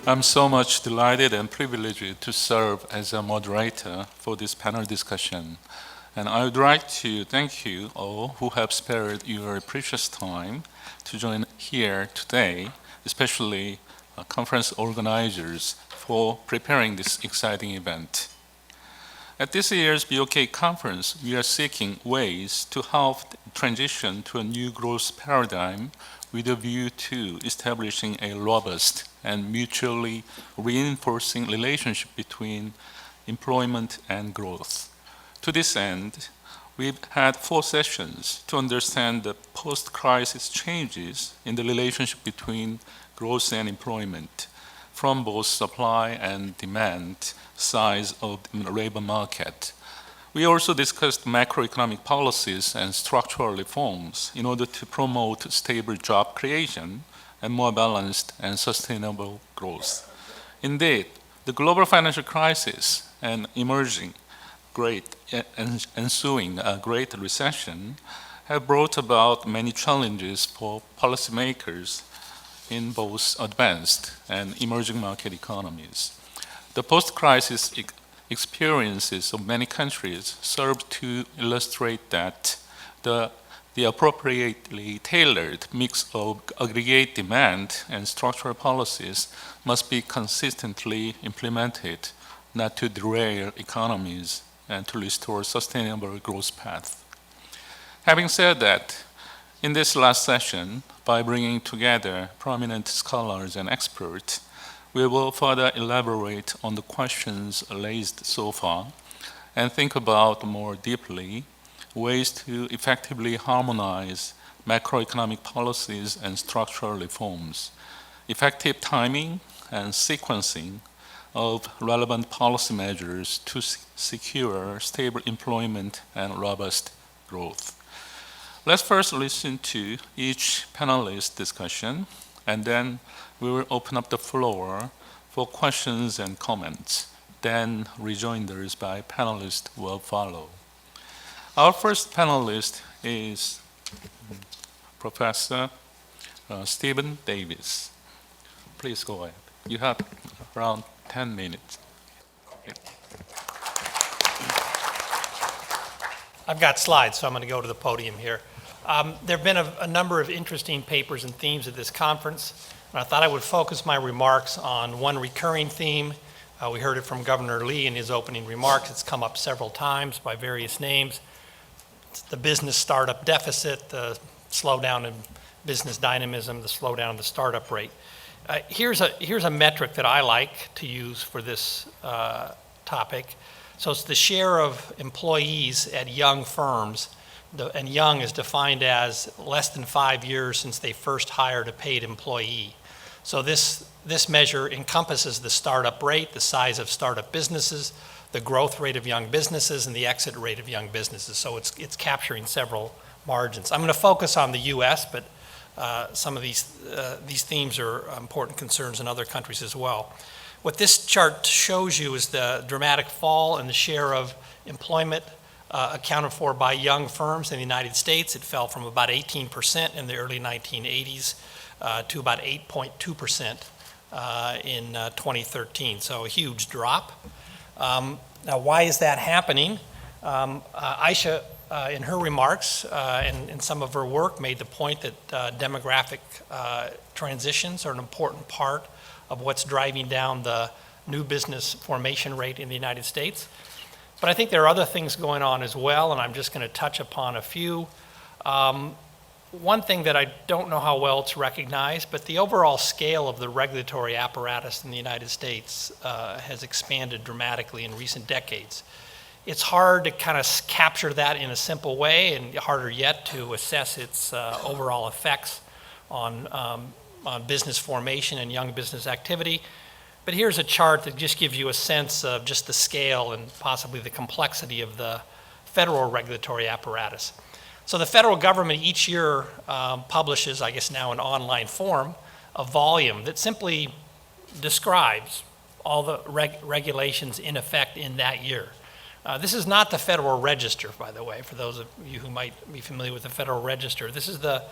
I'm so much delighted and privileged to serve as a moderator for this panel discussion. And I would like to thank you all who have spared your precious time to join here today, especially conference organizers for preparing this exciting event. At this year's BOK conference, we are seeking ways to help transition to a new growth paradigm with a view to establishing a robust and mutually reinforcing relationship between employment and growth. To this end, we've had 4 sessions to understand the post-crisis changes in the relationship between growth and employment from both supply and demand sides of the labor market. We also discussed macroeconomic policies and structural reforms in order to promote stable job creation and more balanced and sustainable growth. Indeed, the global financial crisis and ensuing Great Recession have brought about many challenges for policymakers in both advanced and emerging market economies. The post-crisis experiences of many countries serve to illustrate that the appropriately tailored mix of aggregate demand and structural policies must be consistently implemented not to derail economies and to restore sustainable growth path. Having said that, in this last session, by bringing together prominent scholars and experts, we will further elaborate on the questions raised so far and think about more deeply ways to effectively harmonize macroeconomic policies and structural reforms, effective timing and sequencing of relevant policy measures to secure stable employment and robust growth. Let's first listen to each panelist's discussion, and then we will open up the floor for questions and comments. Then rejoinders by panelists will follow. Our first panelist is Professor Stephen Davis. Please go ahead. You have around 10 minutes. I've got slides, so I'm going to go to the podium here. There have been a number of interesting papers and themes at this conference, and I thought I would focus my remarks on one recurring theme. We heard it from Governor Lee in his opening remarks. It's come up several times by various names. It's the business startup deficit, the slowdown in business dynamism, the slowdown in the startup rate. Here's a metric that I like to use for this topic. So it's the share of employees at young firms, and young is defined as less than 5 years since they first hired a paid employee. So this measure encompasses the startup rate, the size of startup businesses, the growth rate of young businesses, and the exit rate of young businesses. So it's capturing several margins. I'm going to focus on the U.S., but some of these themes are important concerns in other countries as well. What this chart shows you is the dramatic fall in the share of employment accounted for by young firms in the United States. It fell from about 18% in the early 1980s to about 8.2% in 2013, so a huge drop. Now, why is that happening? Aisha, in her remarks and in some of her work, made the point that demographic transitions are an important part of what's driving down the new business formation rate in the United States. But I think there are other things going on as well, and I'm just going to touch upon a few. One thing that I don't know how well it's recognized, but the overall scale of the regulatory apparatus in the United States has expanded dramatically in recent decades. It's hard to kind of capture that in a simple way, and harder yet to assess its overall effects on business formation and young business activity. But here's a chart that just gives you a sense of just the scale and possibly the complexity of the federal regulatory apparatus. So the federal government each year publishes, I guess now in online form, a volume that simply describes all the regulations in effect in that year. This is not the Federal Register, by the way, for those of you who might be familiar with the Federal Register. This is the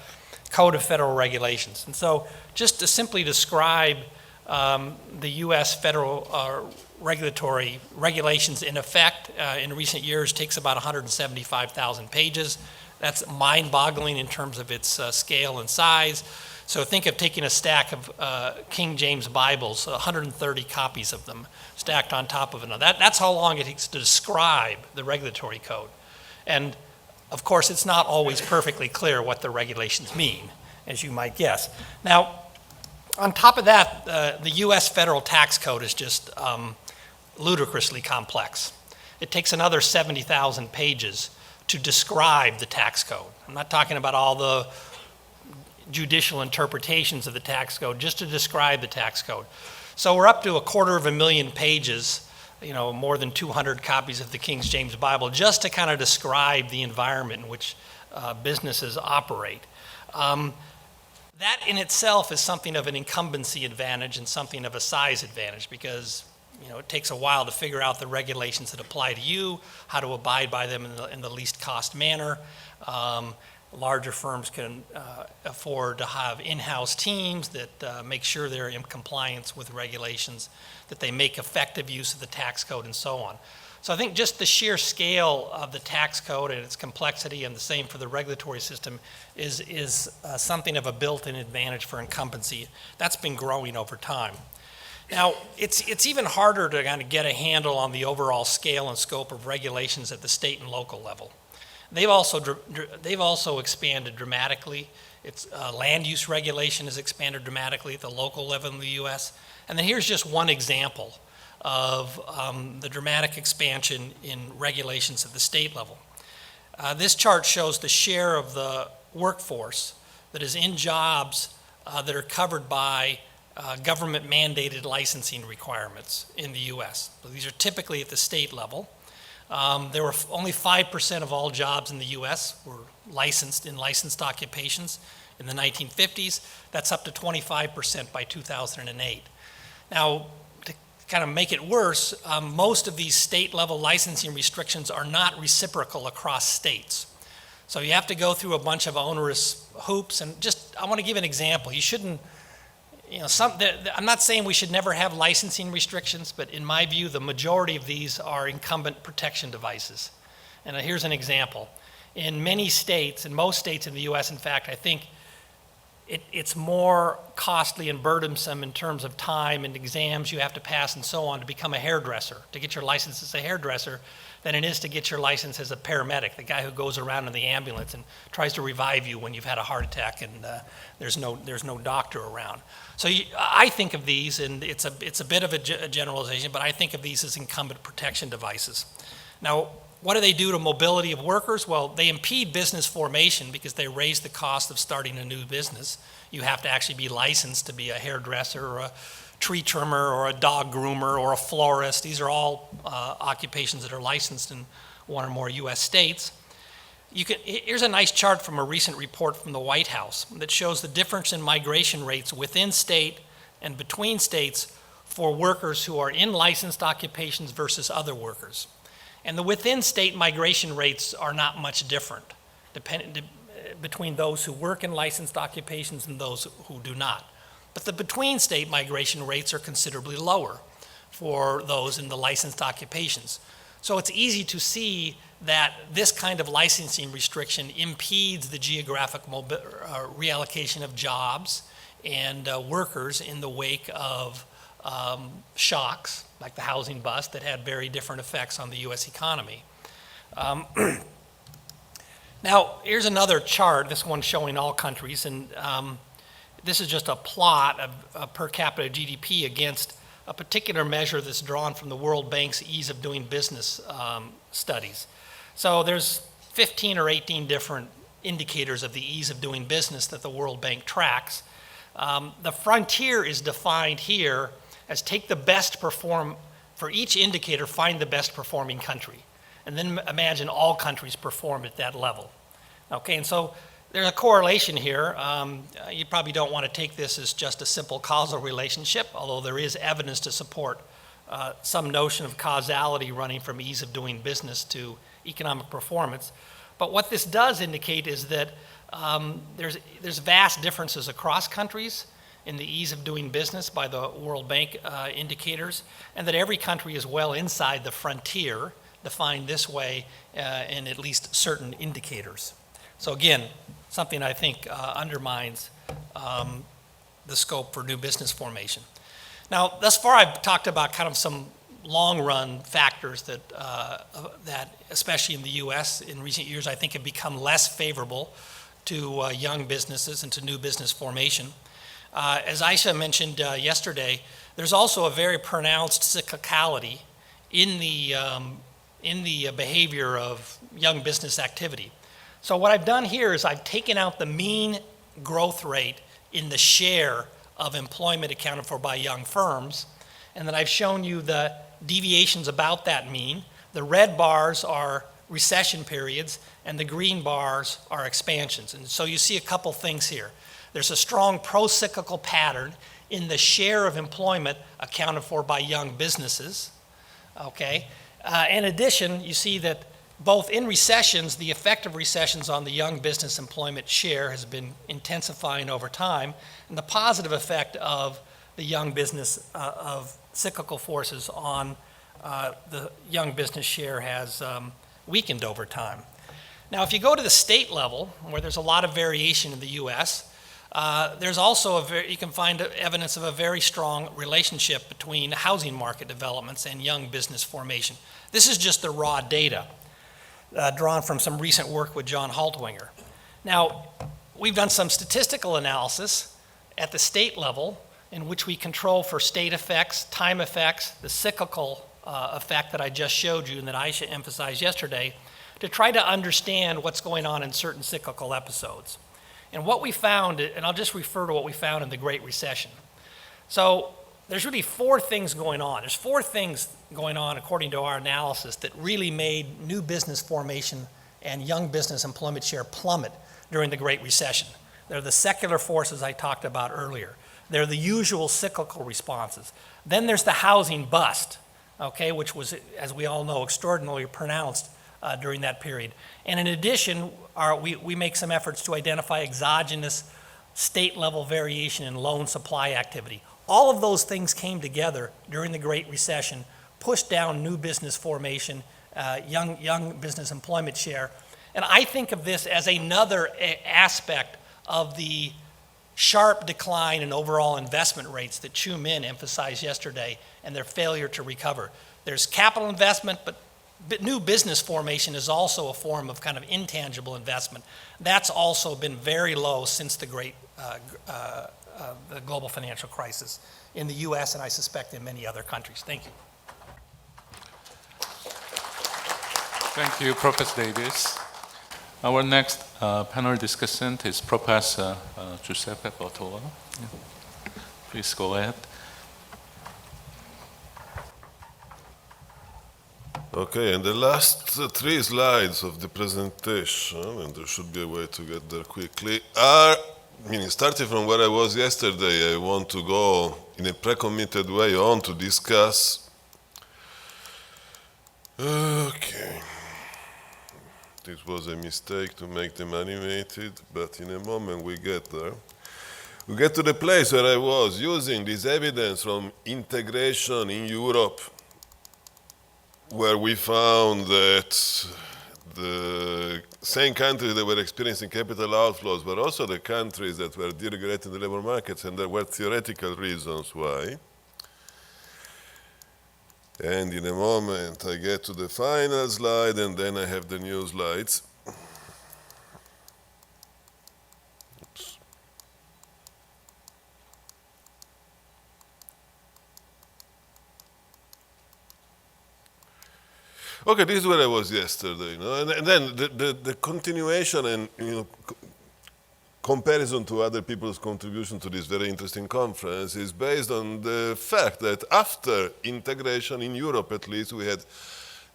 Code of Federal Regulations. And so just to simply describe the U.S. federal regulatory regulations in effect in recent years takes about 175,000 pages. That's mind-boggling in terms of its scale and size. So think of taking a stack of King James Bibles, 130 copies of them, stacked on top of another. That's how long it takes to describe the regulatory code. And of course, it's not always perfectly clear what the regulations mean, as you might guess. Now, on top of that, the U.S. federal tax code is just ludicrously complex. It takes another 70,000 pages to describe the tax code. I'm not talking about all the judicial interpretations of the tax code, just to describe the tax code. So we're up to 250,000 pages, more than 200 copies of the King James Bible, just to kind of describe the environment in which businesses operate. That in itself is something of an incumbency advantage and something of a size advantage, because it takes a while to figure out the regulations that apply to you, how to abide by them in the least cost manner. Larger firms can afford to have in-house teams that make sure they're in compliance with regulations, that they make effective use of the tax code, and so on. So I think just the sheer scale of the tax code and its complexity, and the same for the regulatory system, is something of a built-in advantage for incumbency. That's been growing over time. Now, it's even harder to kind of get a handle on the overall scale and scope of regulations at the state and local level. They've also expanded dramatically. Its land use regulation has expanded dramatically at the local level in the U.S. And then here's just one example of the dramatic expansion in regulations at the state level. This chart shows the share of the workforce that is in jobs that are covered by government-mandated licensing requirements in the U.S. So these are typically at the state level. There were only 5% of all jobs in the U.S. were licensed in licensed occupations in the 1950s. That's up to 25% by 2008. Now, to kind of make it worse, most of these state-level licensing restrictions are not reciprocal across states. So you have to go through a bunch of onerous hoops. And I want to give an example. You shouldn't, I'm not saying we should never have licensing restrictions, but in my view, the majority of these are incumbent protection devices. And here's an example. In many states, in most states in the U.S., in fact, I think it's more costly and burdensome in terms of time and exams you have to pass and so on to become a hairdresser, to get your license as a hairdresser, than it is to get your license as a paramedic, the guy who goes around in the ambulance and tries to revive you when you've had a heart attack and there's no doctor around. So I think of these, and it's a bit of a generalization, but I think of these as incumbent protection devices. Now, what do they do to mobility of workers? Well, they impede business formation because they raise the cost of starting a new business. You have to actually be licensed to be a hairdresser or a tree trimmer or a dog groomer or a florist. These are all occupations that are licensed in one or more U.S. states. Here's a nice chart from a recent report from the White House that shows the difference in migration rates within state and between states for workers who are in licensed occupations versus other workers. And the within-state migration rates are not much different between those who work in licensed occupations and those who do not. But the between-state migration rates are considerably lower for those in the licensed occupations. So it's easy to see that this kind of licensing restriction impedes the geographic reallocation of jobs and workers in the wake of shocks, like the housing bust, that had very different effects on the U.S. economy. Now, here's another chart, this one showing all countries, and this is just a plot of per capita GDP against a particular measure that's drawn from the World Bank's Ease of Doing Business studies. So there's 15 or 18 different indicators of the ease of doing business that the World Bank tracks. The frontier is defined here as take the best perform, for each indicator, find the best performing country. And then imagine all countries perform at that level. Okay, and so there's a correlation here. You probably don't want to take this as just a simple causal relationship, although there is evidence to support some notion of causality running from ease of doing business to economic performance. But what this does indicate is that there's vast differences across countries, in the ease of doing business by the World Bank indicators, and that every country is well inside the frontier, defined this way in at least certain indicators. So again, something I think undermines the scope for new business formation. Now, thus far I've talked about kind of some long-run factors that, especially in the U.S. in recent years, I think have become less favorable to young businesses and to new business formation. As Aisha mentioned yesterday, there's also a very pronounced cyclicality in the behavior of young business activity. So what I've done here is I've taken out the mean growth rate in the share of employment accounted for by young firms, and then I've shown you the deviations about that mean. The red bars are recession periods, and the green bars are expansions. And so you see a couple things here. There's a strong pro-cyclical pattern in the share of employment accounted for by young businesses, okay? In addition, you see that both in recessions, the effect of recessions on the young business employment share has been intensifying over time, and the positive effect of the young business of cyclical forces on the young business share has weakened over time. Now, if you go to the state level, where there's a lot of variation in the U.S., there's also you can find evidence of a very strong relationship between housing market developments and young business formation. This is just the raw data drawn from some recent work with John Haltwinger. Now, we've done some statistical analysis at the state level in which we control for state effects, time effects, the cyclical effect that I just showed you and that Aisha emphasized yesterday, to try to understand what's going on in certain cyclical episodes. And what we found, and I'll just refer to what we found in the Great Recession. So there's really four things going on. There's four things going on according to our analysis that really made new business formation and young business employment share plummet during the Great Recession. They're the secular forces I talked about earlier. They're the usual cyclical responses. Then there's the housing bust, okay, which was, as we all know, extraordinarily pronounced during that period. And in addition, we make some efforts to identify exogenous state-level variation in loan supply activity. All of those things came together during the Great Recession, pushed down new business formation, young business employment share. And I think of this as another aspect of the sharp decline in overall investment rates that Chu Min emphasized yesterday and their failure to recover. There's capital investment, but new business formation is also a form of kind of intangible investment. That's also been very low since the the global financial crisis in the U.S. and I suspect in many other countries. Thank you. Thank you, Professor Davis. Our next panel discussant is Professor Giuseppe Botola. Please go ahead. Okay, and the last three slides of the presentation, and there should be a way to get there quickly, are, starting from where I was yesterday, I want to go in a pre-committed way on to discuss. Okay. This was a mistake to make them animated, but in a moment we get there. We get to the place where I was using this evidence from integration in Europe, where we found that the same countries that were experiencing capital outflows were also the countries that were deregulating the labor markets, and there were theoretical reasons why. And in a moment I get to the final slide, and then I have the new slides. Oops. Okay, this is where I was yesterday, and then the continuation and comparison to other people's contribution to this very interesting conference is based on the fact that after integration, in Europe at least, we had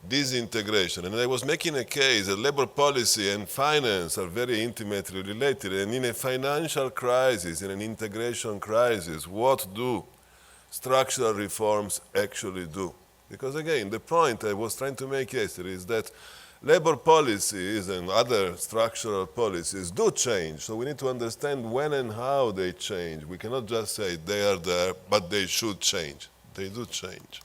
disintegration. And I was making a case that labor policy and finance are very intimately related. And in a financial crisis, in an integration crisis, what do structural reforms actually do? Because again, the point I was trying to make yesterday is that labor policies and other structural policies do change. So we need to understand when and how they change. We cannot just say they are there, but they should change. They do change.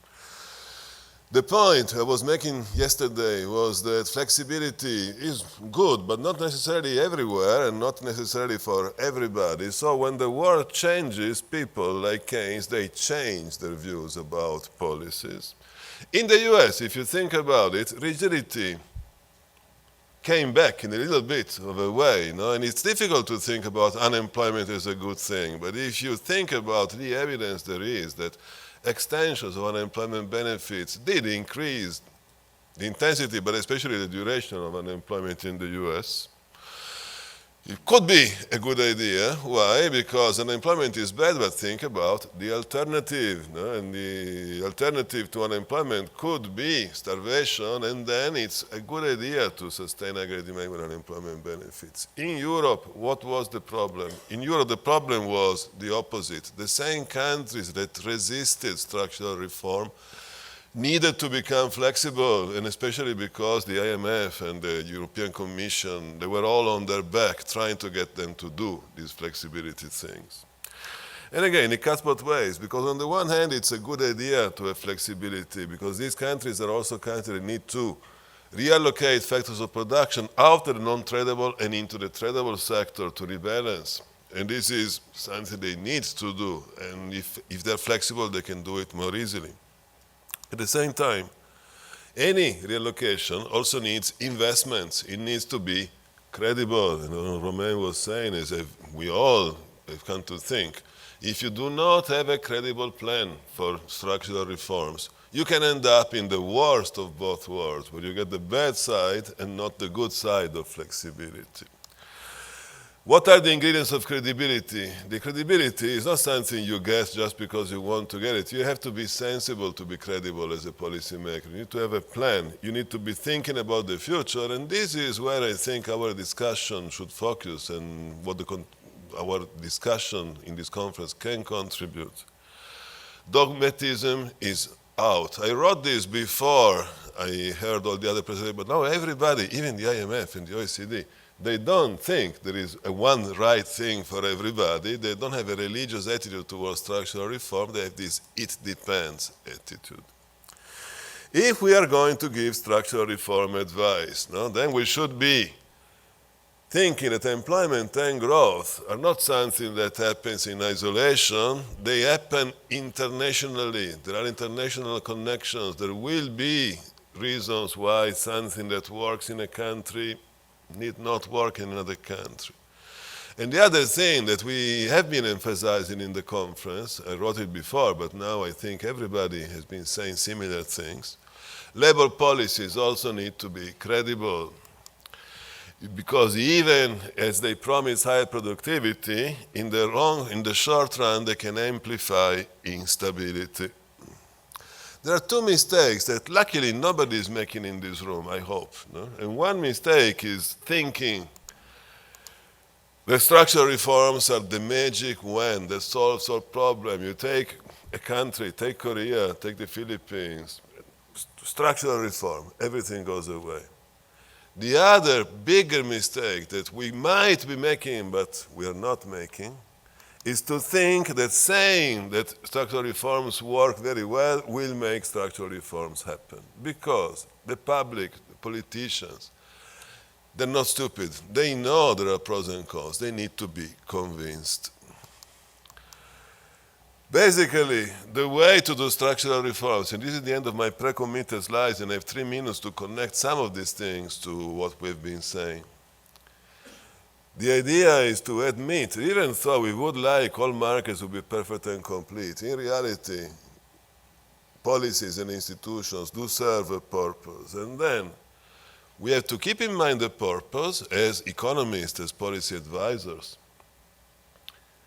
The point I was making yesterday was that flexibility is good, but not necessarily everywhere and not necessarily for everybody. So when the world changes, people like Keynes, they change their views about policies. In the US, if you think about it, rigidity came back in a little bit of a way, and it's difficult to think about unemployment as a good thing. But if you think about the evidence there is that extensions of unemployment benefits did increase the intensity, but especially the duration of unemployment in the US. It could be a good idea. Why? Because unemployment is bad, but think about the alternative. And the alternative to unemployment could be starvation, and then it's a good idea to sustain aggregate demand with unemployment benefits. In Europe, what was the problem? In Europe, the problem was the opposite. The same countries that resisted structural reform needed to become flexible, and especially because the IMF and the European Commission, they were all on their back trying to get them to do these flexibility things. And again, it cuts both ways, because on the one hand, it's a good idea to have flexibility, because these countries are also countries that need to reallocate factors of production out of the non-tradable and into the tradable sector to rebalance. And this is something they need to do, and if they're flexible, they can do it more easily. At the same time, any reallocation also needs investments. It needs to be credible. Romain was saying is that we all have come to think, if you do not have a credible plan for structural reforms, you can end up in the worst of both worlds, where you get the bad side and not the good side of flexibility. What are the ingredients of credibility? The credibility is not something you get just because you want to get it. You have to be sensible to be credible as a policymaker. You need to have a plan. You need to be thinking about the future, and this is where I think our discussion should focus and what our discussion in this conference can contribute. Dogmatism is out. I wrote this before I heard all the other presentations, but now everybody, even the IMF and the OECD, they don't think there is a one right thing for everybody. They don't have a religious attitude towards structural reform. They have this it depends attitude. If we are going to give structural reform advice, then we should be thinking that employment and growth are not something that happens in isolation. They happen internationally. There are international connections. There will be reasons why something that works in a country need not work in another country. And the other thing that we have been emphasizing in the conference, I wrote it before, but now I think everybody has been saying similar things, labor policies also need to be credible, because even as they promise higher productivity, in the short run they can amplify instability. There are two mistakes that luckily nobody is making in this room, I hope. And one mistake is thinking the structural reforms are the magic wand that solves all problems. You take a country, take Korea, take the Philippines, structural reform, everything goes away. The other bigger mistake that we might be making, but we are not making, is to think that saying that structural reforms work very well will make structural reforms happen. Because the public, the politicians, they're not stupid. They know there are pros and cons. They need to be convinced. Basically, the way to do structural reforms, and this is the end of my pre-committed slides, and I have 3 minutes to connect some of these things to what we've been saying. The idea is to admit, even though we would like all markets to be perfect and complete, in reality, policies and institutions do serve a purpose. And then we have to keep in mind the purpose as economists, as policy advisors,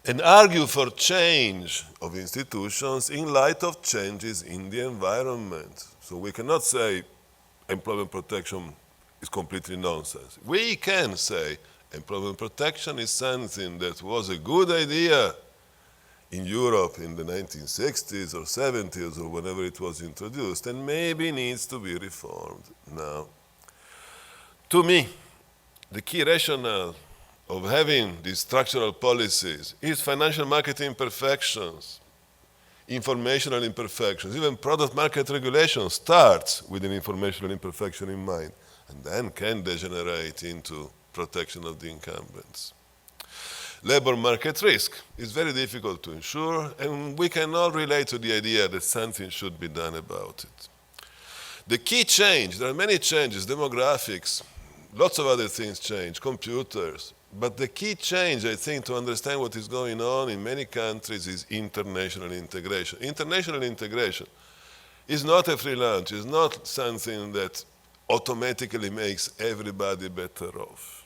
and argue for change of institutions in light of changes in the environment. So we cannot say employment protection is completely nonsense. We can say employment protection is something that was a good idea in Europe in the 1960s or 70s or whenever it was introduced, and maybe needs to be reformed now. To me, the key rationale of having these structural policies is financial market imperfections, informational imperfections. Even product market regulation starts with an informational imperfection in mind and then can degenerate into protection of the incumbents. Labor market risk is very difficult to ensure, and we can all relate to the idea that something should be done about it. The key change, there are many changes, demographics, lots of other things change, computers, but the key change, I think, to understand what is going on in many countries is international integration. International integration is not a free lunch, it's not something that automatically makes everybody better off.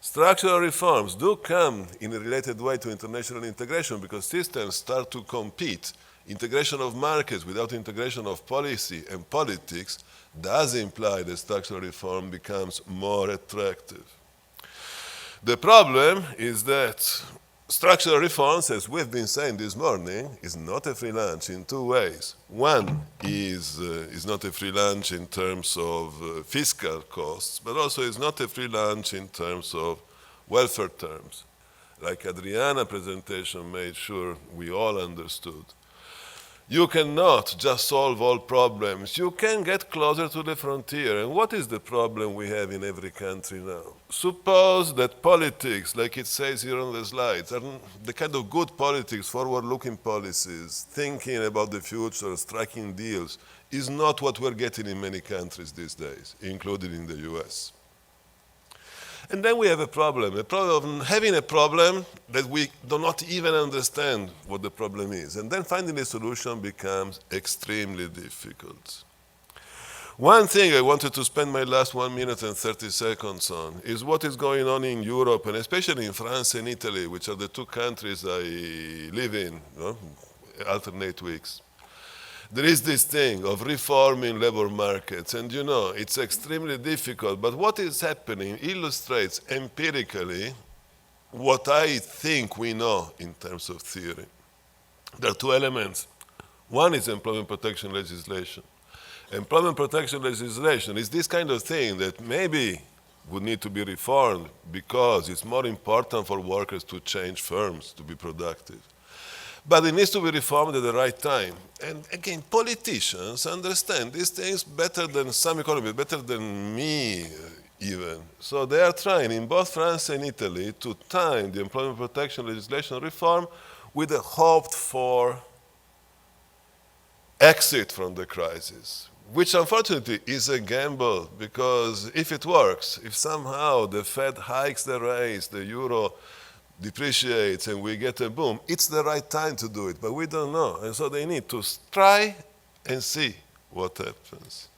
Structural reforms do come in a related way to international integration because systems start to compete. Integration of markets without integration of policy and politics does imply that structural reform becomes more attractive. The problem is that structural reforms, as we've been saying this morning, is not a free lunch in two ways. One is not a free lunch in terms of fiscal costs, but also is not a free lunch in terms of welfare terms, like Adriana's presentation made sure we all understood. You cannot just solve all problems. You can get closer to the frontier. And what is the problem we have in every country now? Suppose that politics, like it says here on the slides, are the kind of good politics, forward-looking policies, thinking about the future, striking deals, is not what we're getting in many countries these days, including in the US. And then we have a problem of having a problem that we do not even understand what the problem is. And then finding a solution becomes extremely difficult. One thing I wanted to spend my last 1 minute and 30 seconds on is what is going on in Europe, and especially in France and Italy, which are the two countries I live in, alternate weeks. There is this thing of reforming labor markets, and it's extremely difficult, but what is happening illustrates empirically what I think we know in terms of theory. There are two elements. One is employment protection legislation. Employment protection legislation is this kind of thing that maybe would need to be reformed because it's more important for workers to change firms to be productive. But it needs to be reformed at the right time. And again, politicians understand these things better than some economists, better than me even. So they are trying in both France and Italy to time the employment protection legislation reform with a hoped for exit from the crisis, which unfortunately is a gamble because if it works, if somehow the Fed hikes the rates, the euro depreciates and we get a boom, it's the right time to do it, but we don't know. And so they need to try and see what happens.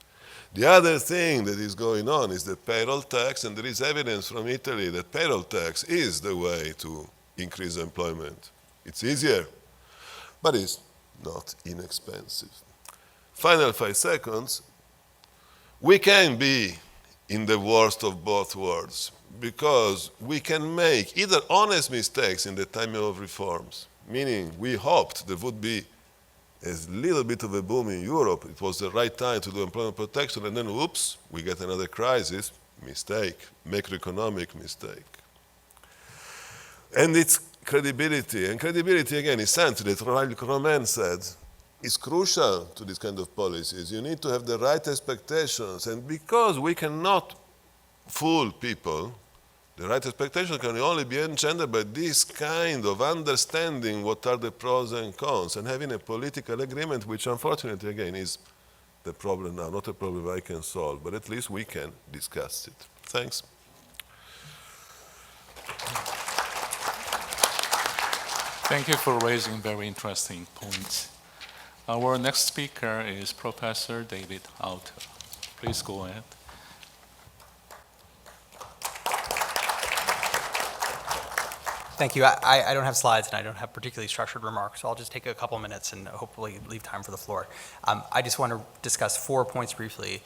The other thing that is going on is the payroll tax, and there is evidence from Italy that payroll tax is the way to increase employment. It's easier, but it's not inexpensive. Final 5 seconds. We can be in the worst of both worlds, because we can make either honest mistakes in the timing of reforms, meaning we hoped there would be a little bit of a boom in Europe, it was the right time to do employment protection, and then oops, we get another crisis, mistake, macroeconomic mistake. And it's credibility, and credibility again is something that Romain said is crucial to this kind of policies. You need to have the right expectations, and because we cannot fool people, the right expectation can only be engendered by this kind of understanding what are the pros and cons and having a political agreement, which unfortunately, again, is the problem now, not a problem I can solve, but at least we can discuss it. Thanks. Thank you for raising very interesting points. Our next speaker is Professor David Autor. Please go ahead. Thank you. I don't have slides and I don't have particularly structured remarks, so I'll just take a couple minutes and hopefully leave time for the floor. I just want to discuss 4 points briefly.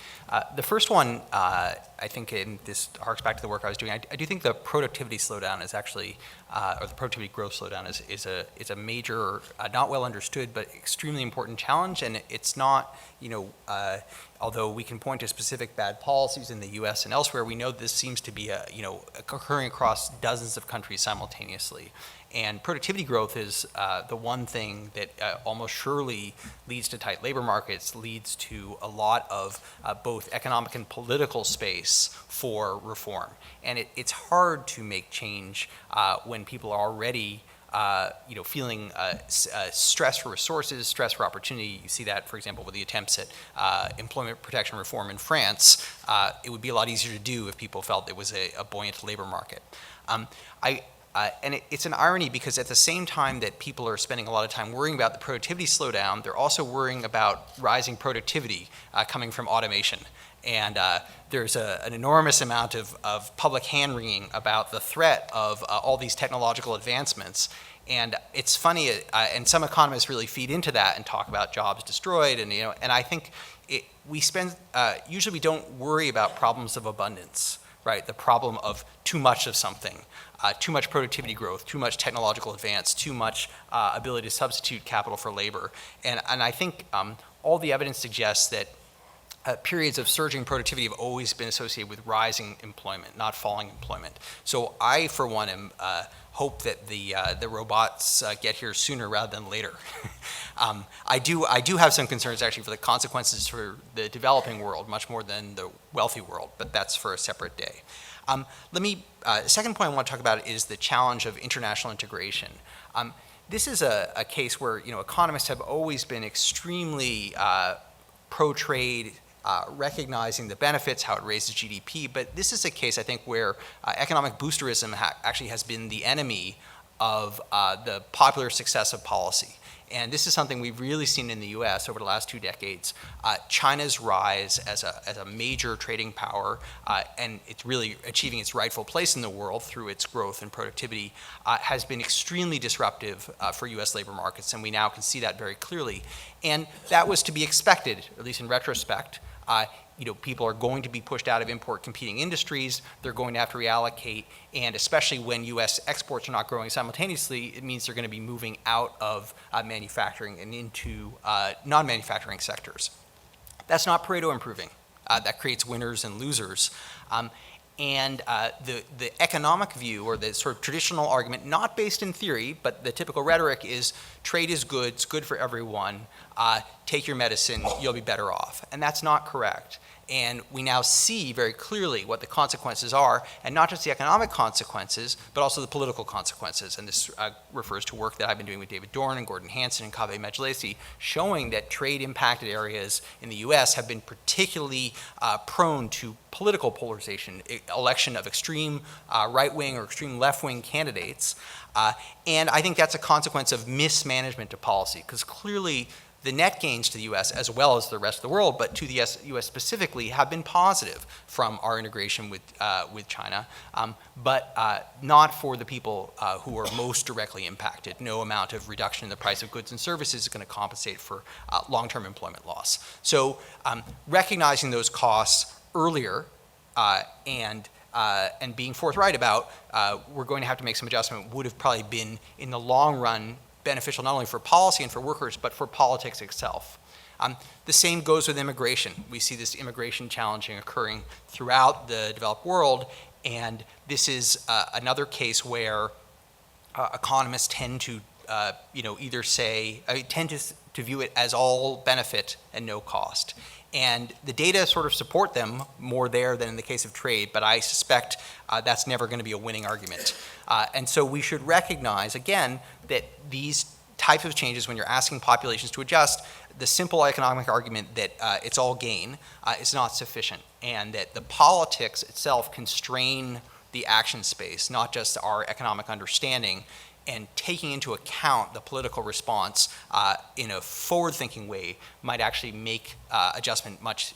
The first one, I think, and this harks back to the work I was doing, I do think the productivity slowdown is actually, or the productivity growth slowdown is a major, not well understood, but extremely important challenge, and it's not, although we can point to specific bad policies in the U.S. and elsewhere, we know this seems to be occurring across dozens of countries simultaneously. And productivity growth is the one thing that almost surely leads to tight labor markets, leads to a lot of both economic and political space for reform. And it's hard to make change when people are already feeling stress for resources, stress for opportunity. You see that, for example, with the attempts at employment protection reform in France. It would be a lot easier to do if people felt it was a buoyant labor market. And it's an irony because at the same time that people are spending a lot of time worrying about the productivity slowdown, they're also worrying about rising productivity coming from automation. And there's an enormous amount of public hand-wringing about the threat of all these technological advancements. And it's funny, and some economists really feed into that and talk about jobs destroyed. And I think usually we don't worry about problems of abundance, right? The problem of too much of something. Too much productivity growth, too much technological advance, too much ability to substitute capital for labor. And I think all the evidence suggests that periods of surging productivity have always been associated with rising employment, not falling employment. So I, for one, hope that the robots get here sooner rather than later. I do have some concerns actually for the consequences for the developing world, much more than the wealthy world, but that's for a separate day. Second point I want to talk about is the challenge of international integration. This is a case where economists have always been extremely pro-trade, recognizing the benefits, how it raises GDP, but this is a case, I think, where economic boosterism actually has been the enemy of the popular success of policy. And this is something we've really seen in the US over the last 2 decades. China's rise as a major trading power, and it's really achieving its rightful place in the world through its growth and productivity, has been extremely disruptive for US labor markets, and we now can see that very clearly. And that was to be expected, at least in retrospect. People are going to be pushed out of import competing industries, they're going to have to reallocate, and especially when US exports are not growing simultaneously, it means they're going to be moving out of manufacturing and into non-manufacturing sectors. That's not Pareto improving. That creates winners and losers. And the economic view, or the sort of traditional argument, not based in theory, but the typical rhetoric is trade is good, it's good for everyone, take your medicine, you'll be better off. And that's not correct. And we now see very clearly what the consequences are, and not just the economic consequences, but also the political consequences. And this refers to work that I've been doing with David Dorn and Gordon Hanson and Kaveh Majlesi, showing that trade-impacted areas in the US have been particularly prone to political polarization, election of extreme right-wing or extreme left-wing candidates. And I think that's a consequence of mismanagement of policy, because clearly the net gains to the U.S., as well as the rest of the world, but to the U.S. specifically, have been positive from our integration with China, but not for the people who are most directly impacted. No amount of reduction in the price of goods and services is going to compensate for long-term employment loss. So recognizing those costs earlier and being forthright about we're going to have to make some adjustment would have probably been, in the long run, beneficial not only for policy and for workers, but for politics itself. The same goes with immigration. We see this immigration challenging occurring throughout the developed world, and this is another case where economists tend to either say, to view it as all benefit and no cost. And the data sort of support them more there than in the case of trade, but I suspect that's never going to be a winning argument. And so we should recognize, again, that these types of changes, when you're asking populations to adjust, the simple economic argument that it's all gain is not sufficient, and that the politics itself constrain the action space, not just our economic understanding, and taking into account the political response in a forward-thinking way might actually make adjustment much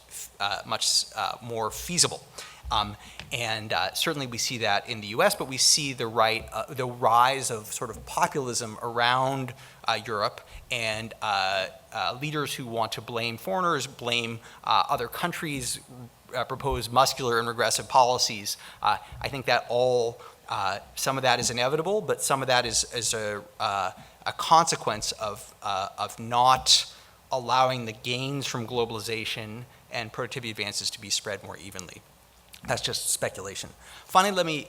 more feasible. And certainly we see that in the U.S., but we see the rise of sort of populism around Europe, and leaders who want to blame foreigners, blame other countries, propose muscular and regressive policies. I think that some of that is inevitable, but some of that is a consequence of not allowing the gains from globalization and productivity advances to be spread more evenly. That's just speculation. Finally, let me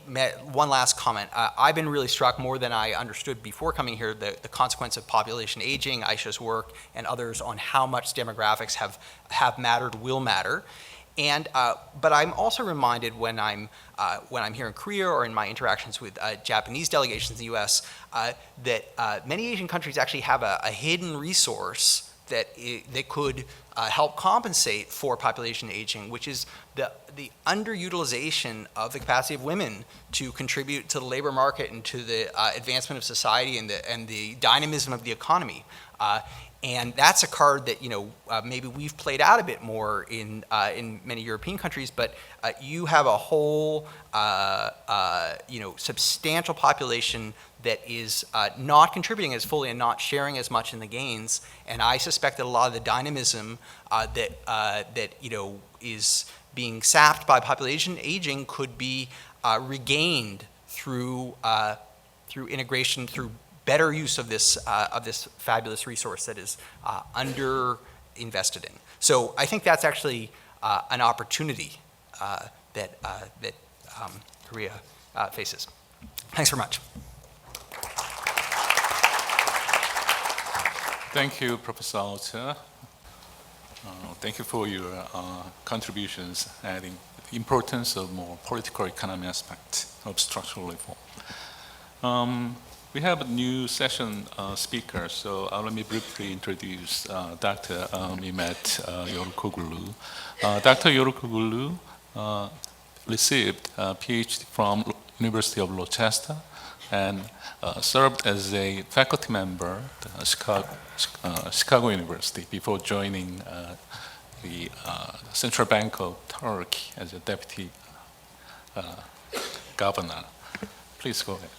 one last comment. I've been really struck more than I understood before coming here, the consequence of population aging, Aisha's work, and others on how much demographics have mattered, will matter. And but I'm also reminded when I'm here in Korea or in my interactions with Japanese delegations in the U.S. That many Asian countries actually have a hidden resource that could help compensate for population aging, which is the underutilization of the capacity of women to contribute to the labor market and to the advancement of society and the dynamism of the economy. And that's a card that maybe we've played out a bit more in many European countries, but you have a whole substantial population that is not contributing as fully and not sharing as much in the gains. And I suspect that a lot of the dynamism that is being sapped by population aging could be regained through integration, through better use of this fabulous resource that is under-invested in. So I think that's actually an opportunity that Korea faces. Thanks very much. Thank you, Professor Alter. Thank you for your contributions, adding the importance of more political economy aspect of structural reform. We have a new session speaker, so let me briefly introduce Dr. Mehmet Yorukoglu. Dr. Yorukoglu received a PhD from University of Rochester and served as a faculty member at Chicago University before joining the Central Bank of Turkey as a deputy governor. Please go ahead.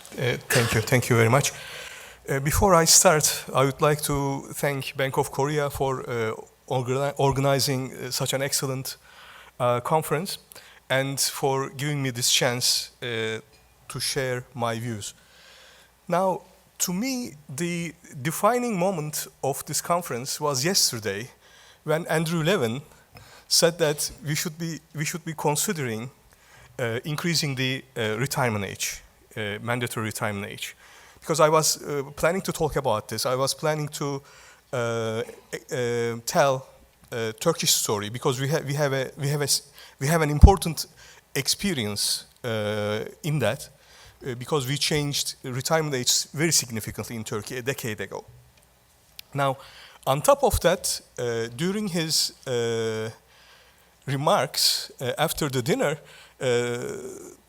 Thank you very much. Before I start, I would like to thank Bank of Korea for organizing such an excellent conference and for giving me this chance to share my views. Now, to me, the defining moment of this conference was yesterday when Andrew Levin said that we should be considering increasing the retirement age. Mandatory retirement age, because I was planning to talk about this. I was planning to tell a Turkish story because we have an important experience in that because we changed retirement age very significantly in Turkey a decade ago. Now, on top of that, during his remarks after the dinner,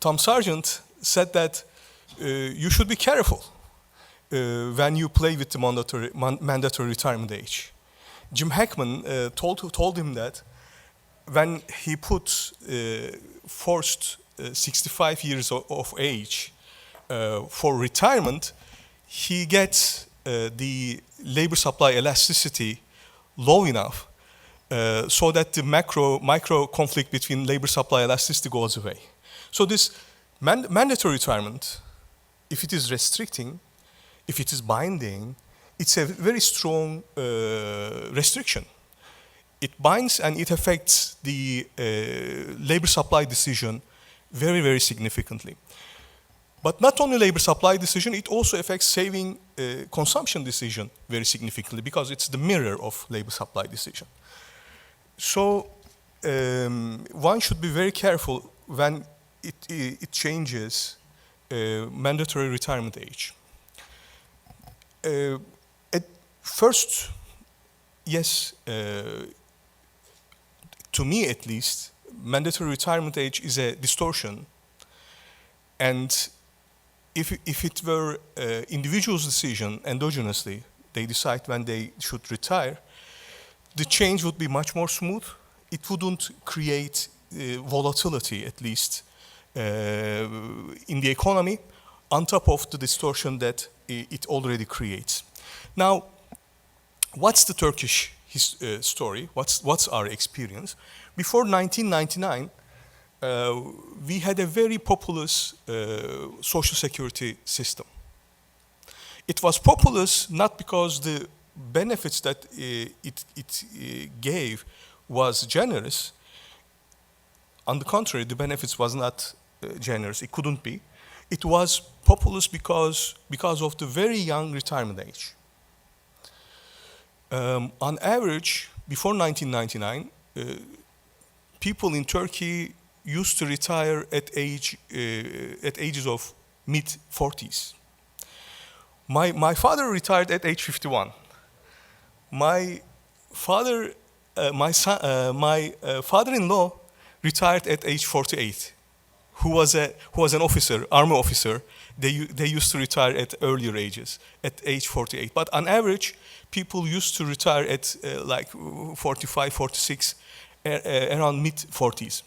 Tom Sargent said that you should be careful when you play with the mandatory retirement age. Jim Heckman told him that when he put forced 65 years of age for retirement, he gets the labor supply elasticity low enough so that the micro conflict between labor supply elasticity goes away. So this mandatory retirement, if it is restricting, if it is binding, it's a very strong restriction. It binds and it affects the labor supply decision very, very significantly. But not only labor supply decision, it also affects saving consumption decision very significantly because it's the mirror of labor supply decision. So one should be very careful when it changes mandatory retirement age. At first, yes, to me at least, mandatory retirement age is a distortion. And if it were individual's decision endogenously, they decide when they should retire, the change would be much more smooth. It wouldn't create volatility, at least, in the economy, on top of the distortion that it already creates. Now, what's the Turkish story? What's our experience? Before 1999, we had a very populous social security system. It was populous not because the benefits that it gave was generous. On the contrary, the benefits was not generous. It couldn't be. It was populist because of the very young retirement age. On average, before 1999, people in Turkey used to retire at ages of mid-40s. My father retired at age 51. My father-in-law retired at age 48. Who was an officer, army officer. They used to retire at earlier ages, at age 48. But on average, people used to retire at like 45, 46, around mid-40s.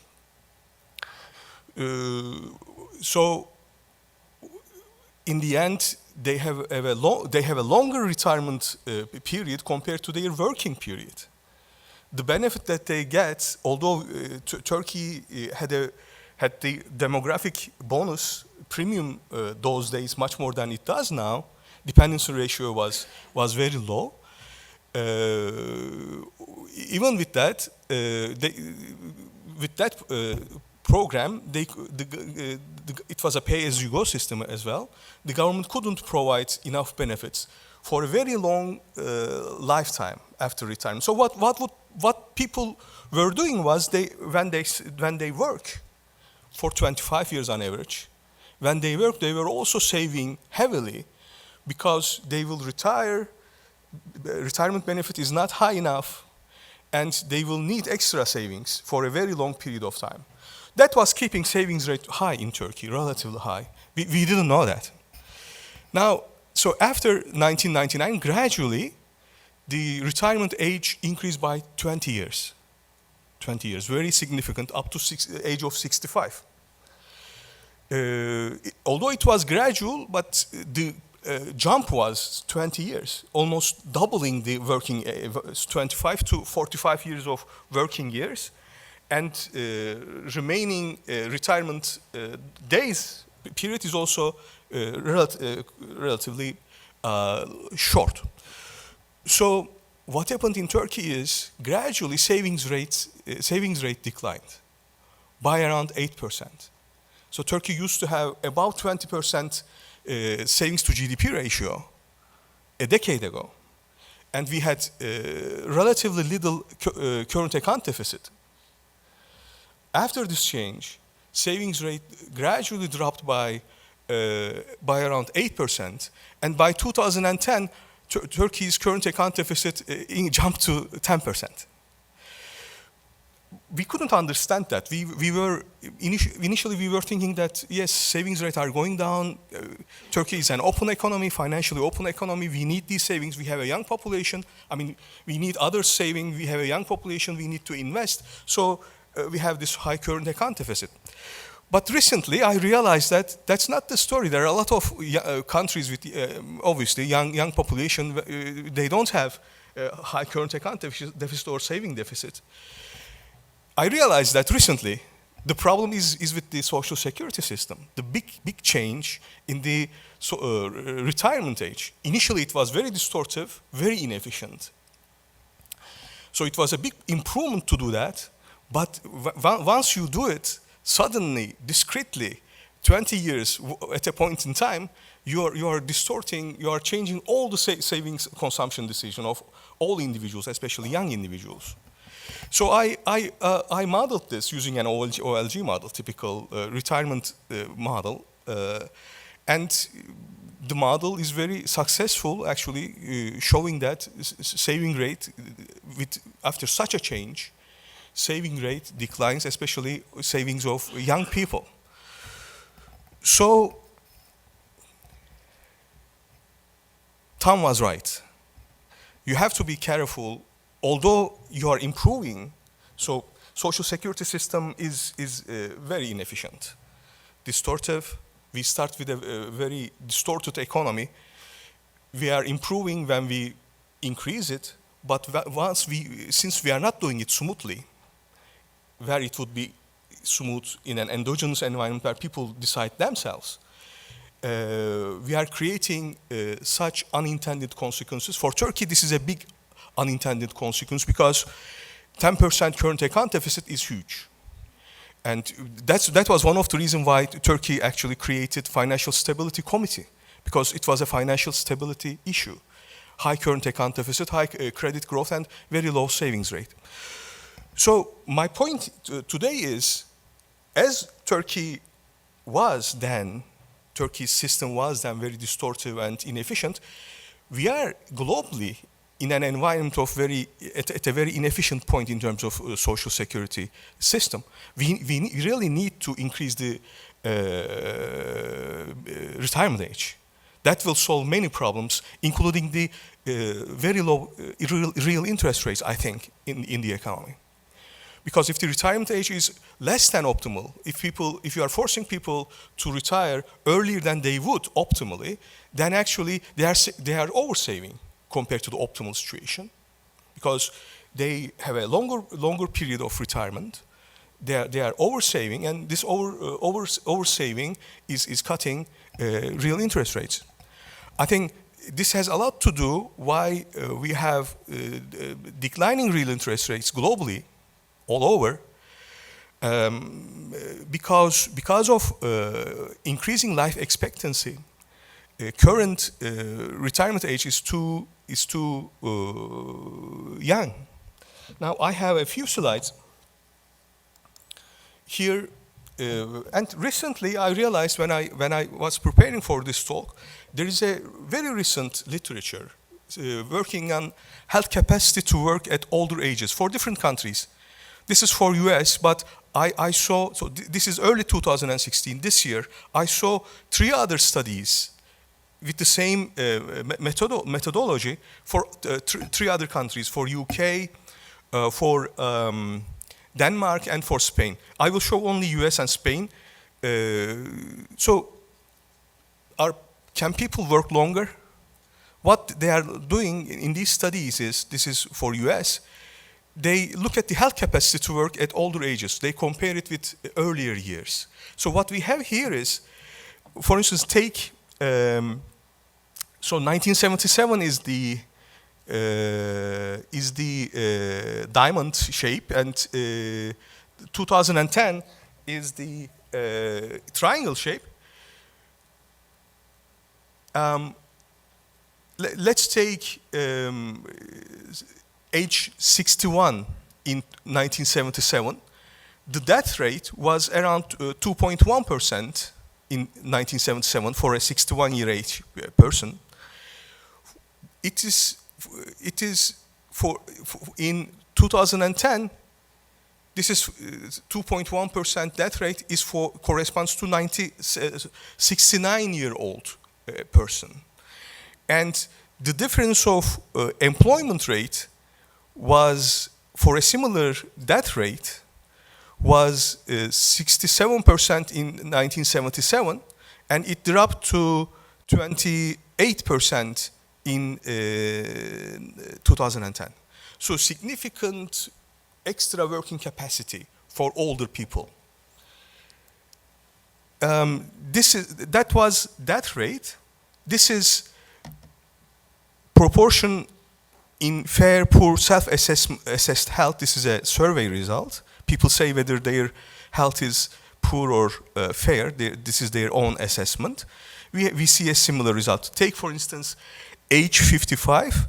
So, in the end, they have a longer retirement period compared to their working period. The benefit that they get, although Turkey had the demographic bonus premium those days much more than it does now, dependency ratio was very low. Even with that, program, it was a pay-as-you-go system as well. The government couldn't provide enough benefits for a very long lifetime after retirement. So what people were doing was when they work for 25 years on average, when they work, they were also saving heavily because they will retire. Retirement benefit is not high enough, and they will need extra savings for a very long period of time. That was keeping savings rate high in Turkey, relatively high. We didn't know that. Now, so after 1999, gradually, the retirement age increased by 20 years. 20 years, very significant, up to age of 65. Although it was gradual, but the jump was 20 years, almost doubling the working 25 to 45 years of working years, and remaining retirement days period is also relatively short. So what happened in Turkey is gradually savings rate declined by around 8%. So Turkey used to have about 20% savings to GDP ratio a decade ago, and we had relatively little current account deficit. After this change, savings rate gradually dropped by around 8%, and by 2010, Turkey's current account deficit jumped to 10%. We couldn't understand that. Initially we were thinking that yes, savings rates are going down. Turkey is an open economy, financially open economy. We need these savings. We have a young population. I mean, we need other saving. We have a young population. We need to invest. So we have this high current account deficit. But recently, I realized that that's not the story. There are a lot of countries with obviously young population. They don't have high current account deficit or saving deficit. I realized that recently, the problem is with the social security system. The big change in the retirement age. Initially, it was very distortive, very inefficient. So it was a big improvement to do that. But once you do it, suddenly, discreetly, 20 years at a point in time, you are distorting, you are changing all the savings consumption decision of all individuals, especially young individuals. So I modeled this using an OLG model, typical retirement model, and the model is very successful, actually, showing that saving rate after such a change, saving rate declines, especially savings of young people. So Tom was right. You have to be careful. Although you are improving, so social security system is very inefficient, distortive. We start with a very distorted economy. We are improving when we increase it, but since we are not doing it smoothly, where it would be smooth in an endogenous environment where people decide themselves, we are creating such unintended consequences. For Turkey, this is a big unintended consequence because 10% current account deficit is huge. And that was one of the reasons why Turkey actually created Financial Stability Committee, because it was a financial stability issue. High current account deficit, high credit growth, and very low savings rate. So my point today is, as Turkey's system was then very distortive and inefficient, we are globally in an environment of at a very inefficient point in terms of social security system. We really need to increase the retirement age. That will solve many problems, including the very low real interest rates, I think, in the economy. Because if the retirement age is less than optimal, if you are forcing people to retire earlier than they would optimally, then actually they are oversaving compared to the optimal situation, because they have a longer period of retirement. They are oversaving, and this oversaving is cutting real interest rates. I think this has a lot to do why we have declining real interest rates globally, all over, because of increasing life expectancy. Current retirement age is too young. Now I have a few slides here, and recently I realized when I was preparing for this talk, there is a very recent literature working on health capacity to work at older ages for different countries. This is for US, but I saw, so this is early 2016. This year, I saw 3 other studies with the same methodology for 3 other countries, for UK, for Denmark, and for Spain. I will show only US and Spain. Can people work longer? What they are doing in these studies is, this is for US, they look at the health capacity to work at older ages. They compare it with earlier years. So what we have here is, for instance, take, so 1977 is the diamond shape, and 2010 is the triangle shape. Let's take age 61 in 1977. The death rate was around 2.1% in 1977 for a 61-year age person. It is for in 2010. This is 2.1% death rate is corresponds to 69-year-old person, and the difference of employment rate was, for a similar death rate, was 67% in 1977, and it dropped to 28% in 2010. So significant extra working capacity for older people. That was death rate. This is proportion in fair, poor, self-assessed health. This is a survey result. People say whether their health is poor or fair. This is their own assessment. We see a similar result. Take, for instance, age 55.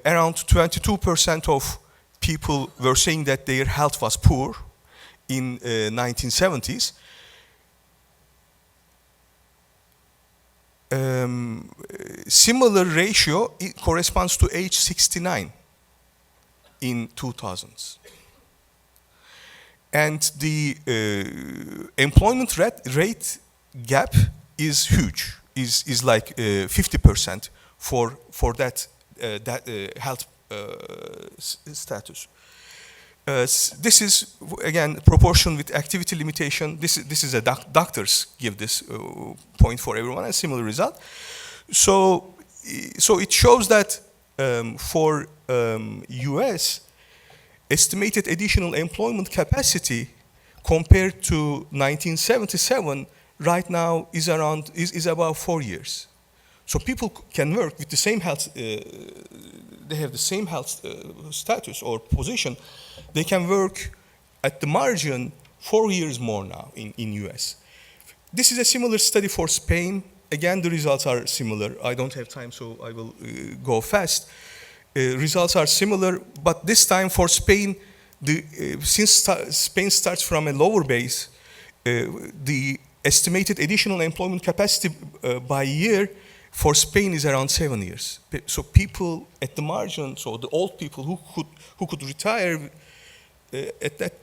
Around 22% of people were saying that their health was poor in 1970s. Similar ratio corresponds to age 69 in 2000s. And the employment rate gap is huge, is like 50% for that health status. This is, again, proportion with activity limitation. This is a doctors give this point for everyone, a similar result. So it shows that for US, estimated additional employment capacity compared to 1977 right now is about 4 years. So people can work with the same health, they have the same health status or position. They can work at the margin 4 years more now in US. This is a similar study for Spain. Again, the results are similar. I don't have time, so I will go fast. Results are similar, but this time for Spain, since Spain starts from a lower base, the estimated additional employment capacity by year for Spain is around 7 years. So people at the margin, so the old people who could retire at that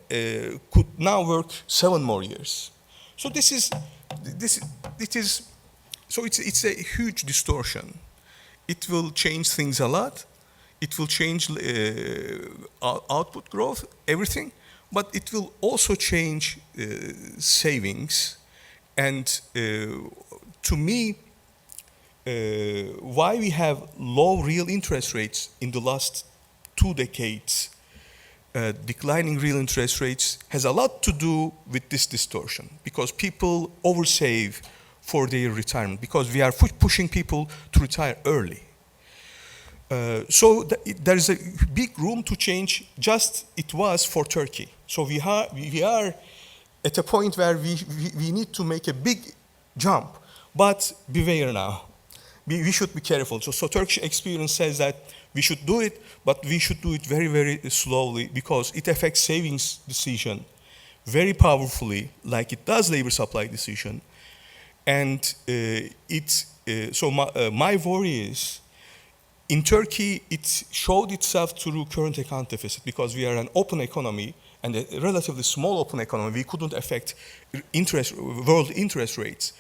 could now work 7 more years. So it's a huge distortion. It will change things a lot. It will change output growth, everything, but it will also change savings. And to me, why we have low real interest rates in the last 2 decades, declining real interest rates, has a lot to do with this distortion, because people oversave for their retirement, because we are pushing people to retire early. So there is a big room to change, just it was for Turkey. So we are at a point where we need to make a big jump, but beware now. We should be careful. So Turkish experience says that we should do it, but we should do it very, very slowly, because it affects savings decision very powerfully, like it does labor supply decision. And so my worry is, in Turkey, it showed itself through current account deficit, because we are an open economy and a relatively small open economy. We couldn't affect world interest rates.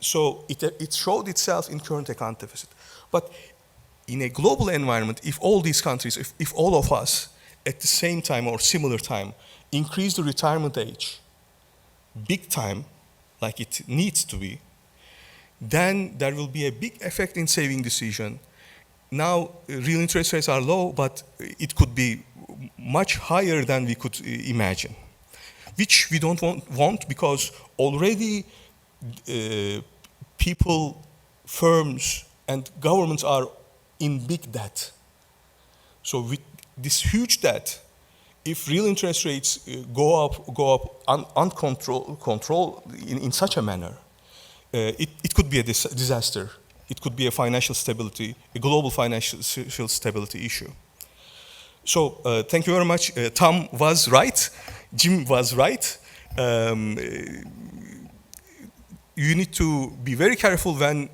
So it showed itself in current account deficit. But in a global environment, if all these countries, if all of us at the same time or similar time increase the retirement age big time, like it needs to be, then there will be a big effect in saving decision. Now, real interest rates are low, but it could be much higher than we could imagine, which we don't want because already people, firms, and governments are in big debt. So with this huge debt, if real interest rates go up uncontrolled in such a manner, it could be a disaster. It could be a financial stability, a global financial stability issue. So thank you very much. Tom was right. Jim was right. You need to be very careful when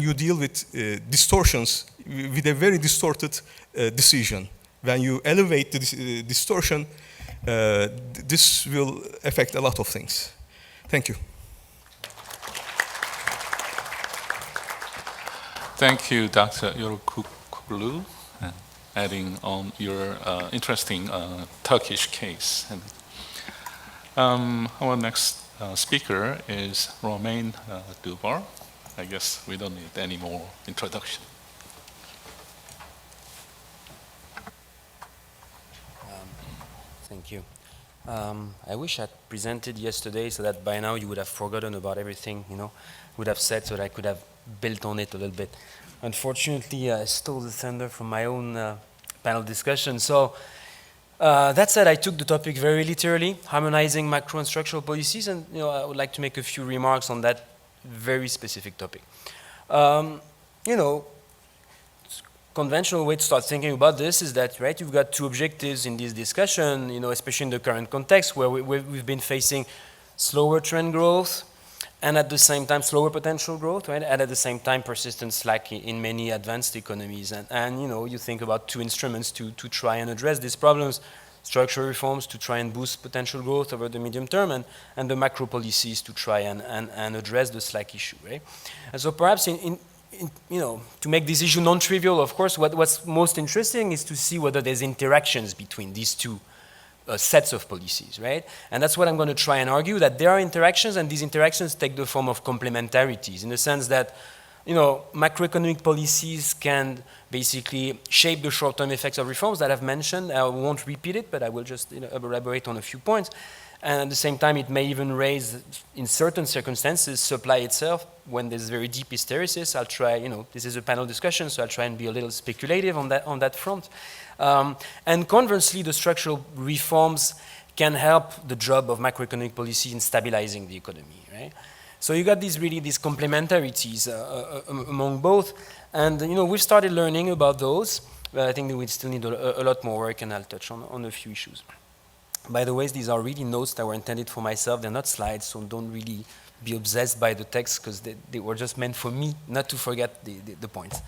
you deal with distortions, with a very distorted decision. When you elevate the distortion, this will affect a lot of things. Thank you. Thank you, Dr. Yorukoglu, adding on your interesting Turkish case. And, our next speaker is Romain Dubar. I guess we don't need any more introduction. Thank you. I wish I'd presented yesterday so that by now you would have forgotten about everything, would have said, so that I could have built on it a little bit. Unfortunately, I stole the thunder from my own panel discussion. So that said, I took the topic very literally, harmonizing macro and structural policies, and I would like to make a few remarks on that very specific topic. Conventional way to start thinking about this is that, right, you've got two objectives in this discussion, especially in the current context where we've been facing slower trend growth and at the same time slower potential growth, right, and at the same time persistent slack in many advanced economies. And you think about two instruments to try and address these problems: structural reforms to try and boost potential growth over the medium term, and the macro policies to try and address the slack issue, right? And so perhaps to make this issue non-trivial, of course, what's most interesting is to see whether there's interactions between these two sets of policies, right? And that's what I'm going to try and argue, that there are interactions, and these interactions take the form of complementarities, in the sense that, macroeconomic policies can basically shape the short-term effects of reforms that I've mentioned. I won't repeat it, but I will just elaborate on a few points. and at the same time it may even raise, in certain circumstances, supply itself when there's very deep hysteresis. I'll try, this is a panel discussion, so I'll try and be a little speculative on that front. And conversely, the structural reforms can help the job of macroeconomic policy in stabilizing the economy, right? So you got these complementarities among both, and we've started learning about those, but I think that we still need a lot more work, and I'll touch on a few issues. By the way, these are really notes that were intended for myself. They're not slides, so don't really be obsessed by the text, because they were just meant for me, not to forget the points.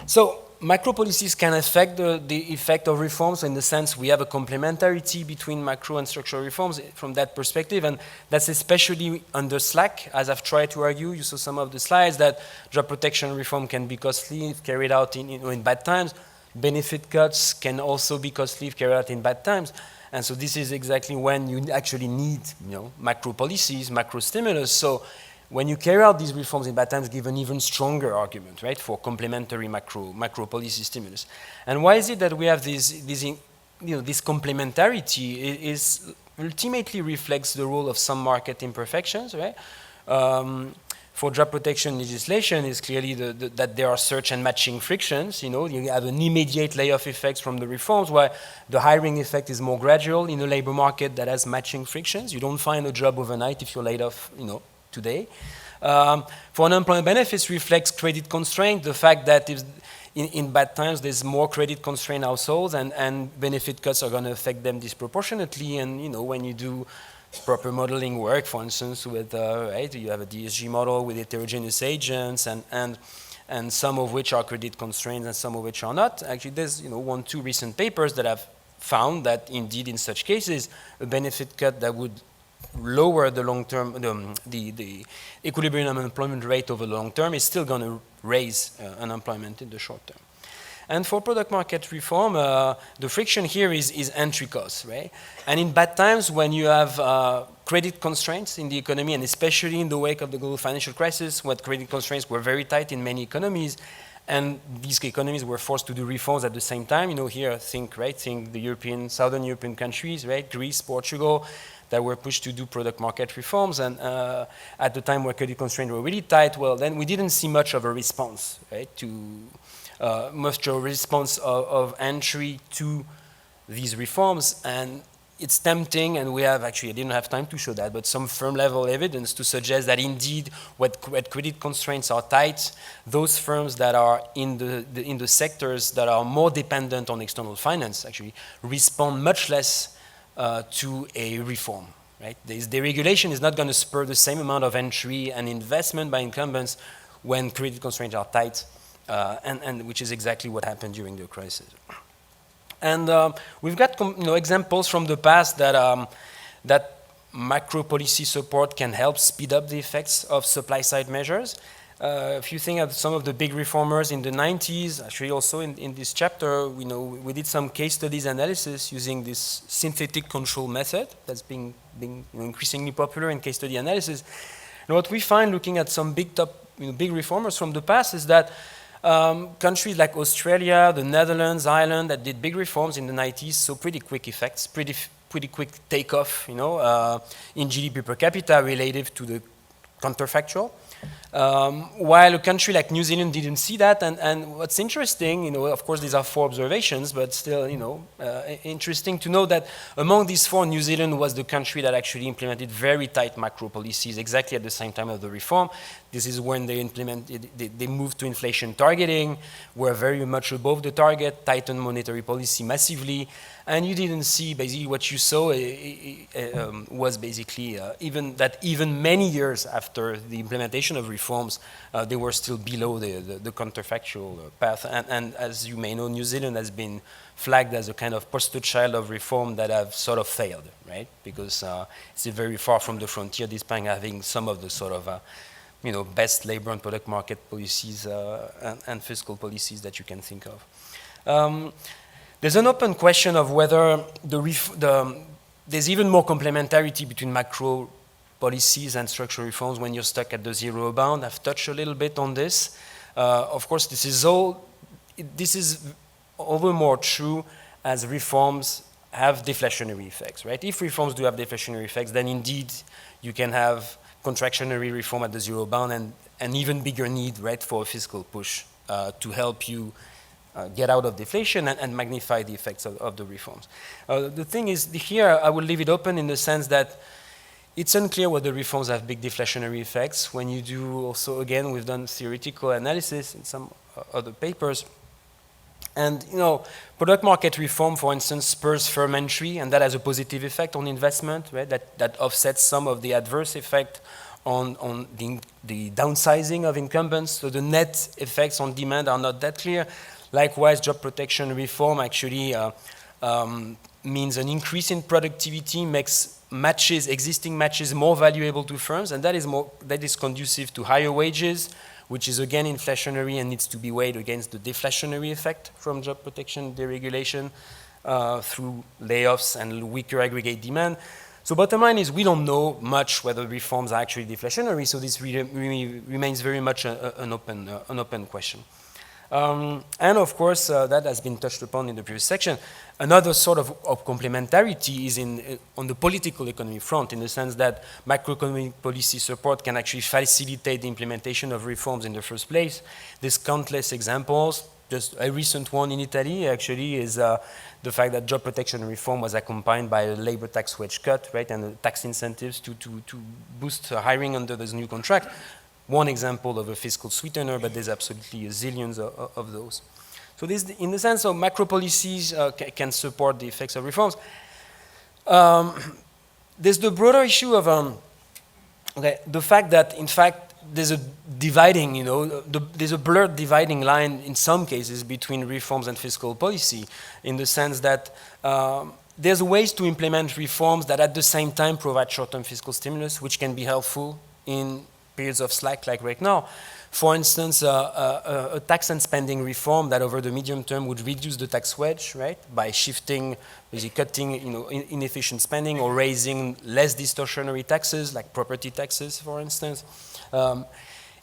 So macro policies can affect the effect of reforms. In the sense we have a complementarity between macro and structural reforms from that perspective, and that's especially under slack, as I've tried to argue. You saw some of the slides that job protection reform can be costly if carried out in bad times. Benefit cuts can also be costly if carried out in bad times. And so this is exactly when you actually need macro policies, macro stimulus. So when you carry out these reforms in bad times, give an even stronger argument, right, for complementary macro policy stimulus. And why is it that we have this complementarity? Is ultimately reflects the role of some market imperfections, right? For job protection legislation is clearly that there are search and matching frictions. You have an immediate layoff effect from the reforms, while the hiring effect is more gradual in a labor market that has matching frictions. You don't find a job overnight if you're laid off, today. For unemployment benefits reflects credit constraint, the fact that if in bad times there's more credit constrained households, and benefit cuts are going to affect them disproportionately. And when you do proper modeling work, for instance, with right, you have a DSG model with heterogeneous agents, and some of which are credit constrained and some of which are not. Actually, there's 1-2 recent papers that have found that indeed in such cases a benefit cut that would lower the long-term, the equilibrium unemployment rate over the long term is still going to raise unemployment in the short term. And for product market reform, the friction here is entry costs, right? And in bad times, when you have credit constraints in the economy, and especially in the wake of the global financial crisis, when credit constraints were very tight in many economies, and these economies were forced to do reforms at the same time. Here, think the Southern European countries, right? Greece, Portugal, that were pushed to do product market reforms, and at the time where credit constraints were really tight, well, then we didn't see much of a response, right, much of a response of entry to these reforms. And it's tempting, and we have actually, I didn't have time to show that, but some firm level evidence to suggest that indeed, when credit constraints are tight, those firms that are in the sectors that are more dependent on external finance actually respond much less to a reform, right? The deregulation is not going to spur the same amount of entry and investment by incumbents when credit constraints are tight, and which is exactly what happened during the crisis. And we've got examples from the past that macro policy support can help speed up the effects of supply side measures. If you think of some of the big reformers in the 90s, actually also in this chapter, we did some case studies analysis using this synthetic control method that's being increasingly popular in case study analysis. And what we find looking at some big reformers from the past is that countries like Australia, the Netherlands, Ireland, that did big reforms in the 90s, saw pretty quick effects, pretty quick takeoff, in GDP per capita relative to the counterfactual. While a country like New Zealand didn't see that, and what's interesting, of course these are 4 observations, but still, interesting to know that among these 4, New Zealand was the country that actually implemented very tight macro policies exactly at the same time of the reform. This is when they moved to inflation targeting, were very much above the target, tightened monetary policy massively, and you didn't see, basically what you saw was basically even many years after the implementation of reforms, they were still below the counterfactual path. And as you may know, New Zealand has been flagged as a kind of poster child of reform that have sort of failed, right? Because it's very far from the frontier, despite having some of the sort of best labor and product market policies and fiscal policies that you can think of. There's an open question of whether there's even more complementarity between macro policies and structural reforms when you're stuck at the zero bound. I've touched a little bit on this. Of course, this is all the more true as reforms have deflationary effects, right? If reforms do have deflationary effects, then indeed you can have contractionary reform at the zero bound and an even bigger need, right, for a fiscal push to help you get out of deflation and magnify the effects of the reforms. The thing is, here I will leave it open in the sense that it's unclear whether reforms have big deflationary effects. When you do also, again, we've done theoretical analysis in some other papers. And, you know, product market reform, for instance, spurs firm entry, and that has a positive effect on investment, right? That offsets some of the adverse effect on the downsizing of incumbents. So the net effects on demand are not that clear. Likewise, job protection reform actually means an increase in productivity, makes existing matches more valuable to firms, and that is conducive to higher wages, which is again inflationary and needs to be weighed against the deflationary effect from job protection deregulation through layoffs and weaker aggregate demand. So bottom line is we don't know much whether reforms are actually deflationary, so this remains very much an open question. And of course, that has been touched upon in the previous section. Another sort of complementarity is on the political economy front, in the sense that macroeconomic policy support can actually facilitate the implementation of reforms in the first place. There's countless examples. Just a recent one in Italy, actually, is the fact that job protection reform was accompanied by a labor tax wage cut, right, and tax incentives to boost hiring under this new contract. One example of a fiscal sweetener, but there's absolutely zillions of those. So this, in the sense of macro policies can support the effects of reforms. There's the broader issue of the fact that, in fact, there's a dividing, you know, there's a blurred dividing line in some cases between reforms and fiscal policy, in the sense that there's ways to implement reforms that at the same time provide short-term fiscal stimulus, which can be helpful in periods of slack like right now. For instance, a tax and spending reform that over the medium term would reduce the tax wedge, right, by shifting, basically cutting, you know, inefficient spending or raising less distortionary taxes, like property taxes, for instance,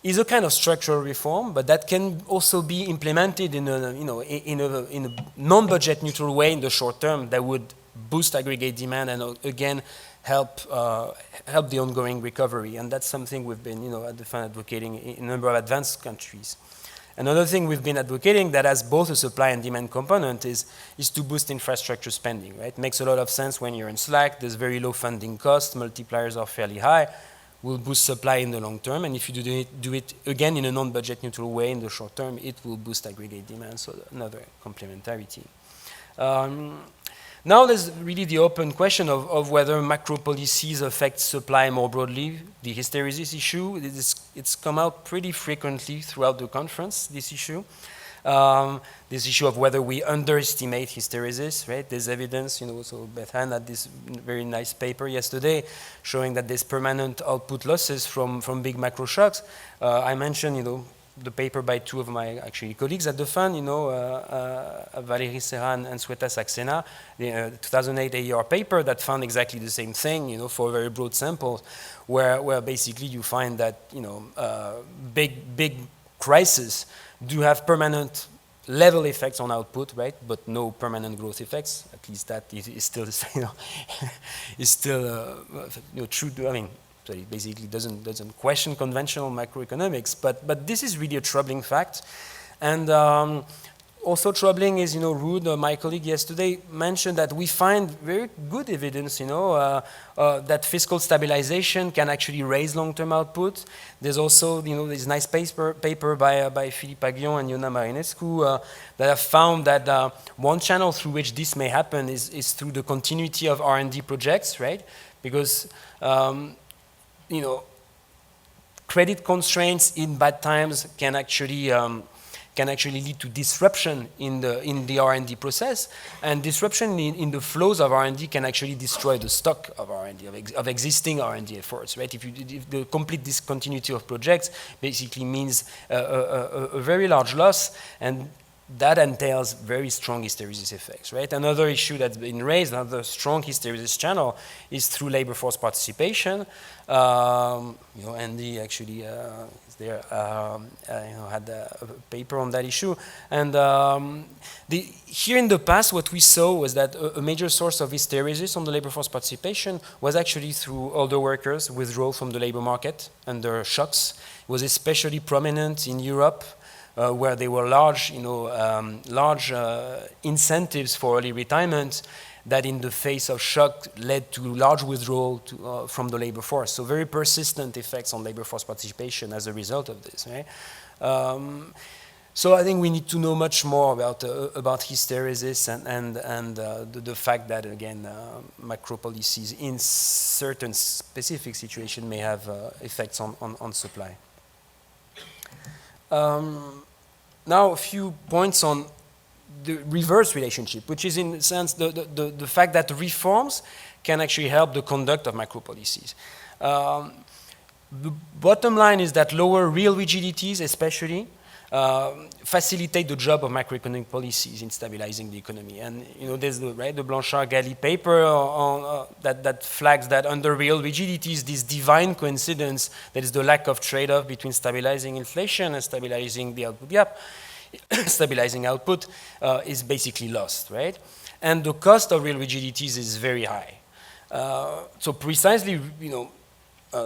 is a kind of structural reform, but that can also be implemented in a, you know, in a non-budget neutral way in the short term that would boost aggregate demand and again help the ongoing recovery, and that's something we've been, you know, at the fund advocating in a number of advanced countries. Another thing we've been advocating that has both a supply and demand component is to boost infrastructure spending, right? Makes a lot of sense when you're in slack, there's very low funding costs, multipliers are fairly high, will boost supply in the long term, and if you do it again in a non-budget neutral way in the short term, it will boost aggregate demand, so another complementarity. Now there's really the open question of whether macro policies affect supply more broadly. The hysteresis issue, it's come out pretty frequently throughout the conference, this issue. This issue of whether we underestimate hysteresis, right? There's evidence, you know, so Beth Han had this very nice paper yesterday showing that there's permanent output losses from big macro shocks. I mentioned, you know, the paper by two of my actually colleagues at the fund, you know, Valérie Serran and Sweta Saxena, the 2008 AER paper that found exactly the same thing, you know, for very broad samples, where basically you find that, you know, big crises do have permanent level effects on output, right, but no permanent growth effects. At least that is still, you know, is still you know, true. I mean. So it basically doesn't question conventional macroeconomics, but this is really a troubling fact. And also troubling is, you know, Ruud, my colleague yesterday, mentioned that we find very good evidence, you know, that fiscal stabilization can actually raise long-term output. There's also, you know, this nice paper by Philippe Aguillon and Iona Marinescu that have found that one channel through which this may happen is through the continuity of R&D projects, right? Because you know, credit constraints in bad times can actually lead to disruption in the R&D process, and disruption in the flows of R&D can actually destroy the stock of R&D, of existing R&D efforts, right? If the complete discontinuity of projects basically means a very large loss, and that entails very strong hysteresis effects, right? Another issue that's been raised, another strong hysteresis channel, is through labor force participation. Andy actually is there, had a paper on that issue. And here in the past, what we saw was that a major source of hysteresis on the labor force participation was actually through older workers' withdrawal from the labor market under shocks. It was especially prominent in Europe, where there were large incentives for early retirement that in the face of shock led to large withdrawal from the labor force. So very persistent effects on labor force participation as a result of this, right? So I think we need to know much more about hysteresis and the fact that, again, macro policies in certain specific situations may have effects on supply. Now a few points on the reverse relationship, which is in a sense the fact that reforms can actually help the conduct of macro policies. The bottom line is that lower real rigidities especially facilitate the job of macroeconomic policies in stabilizing the economy. And there's the Blanchard-Galli paper that flags that under real rigidities, this divine coincidence, that is the lack of trade-off between stabilizing inflation and stabilizing the output gap, stabilizing output, is basically lost, right? And the cost of real rigidities is very high. So precisely,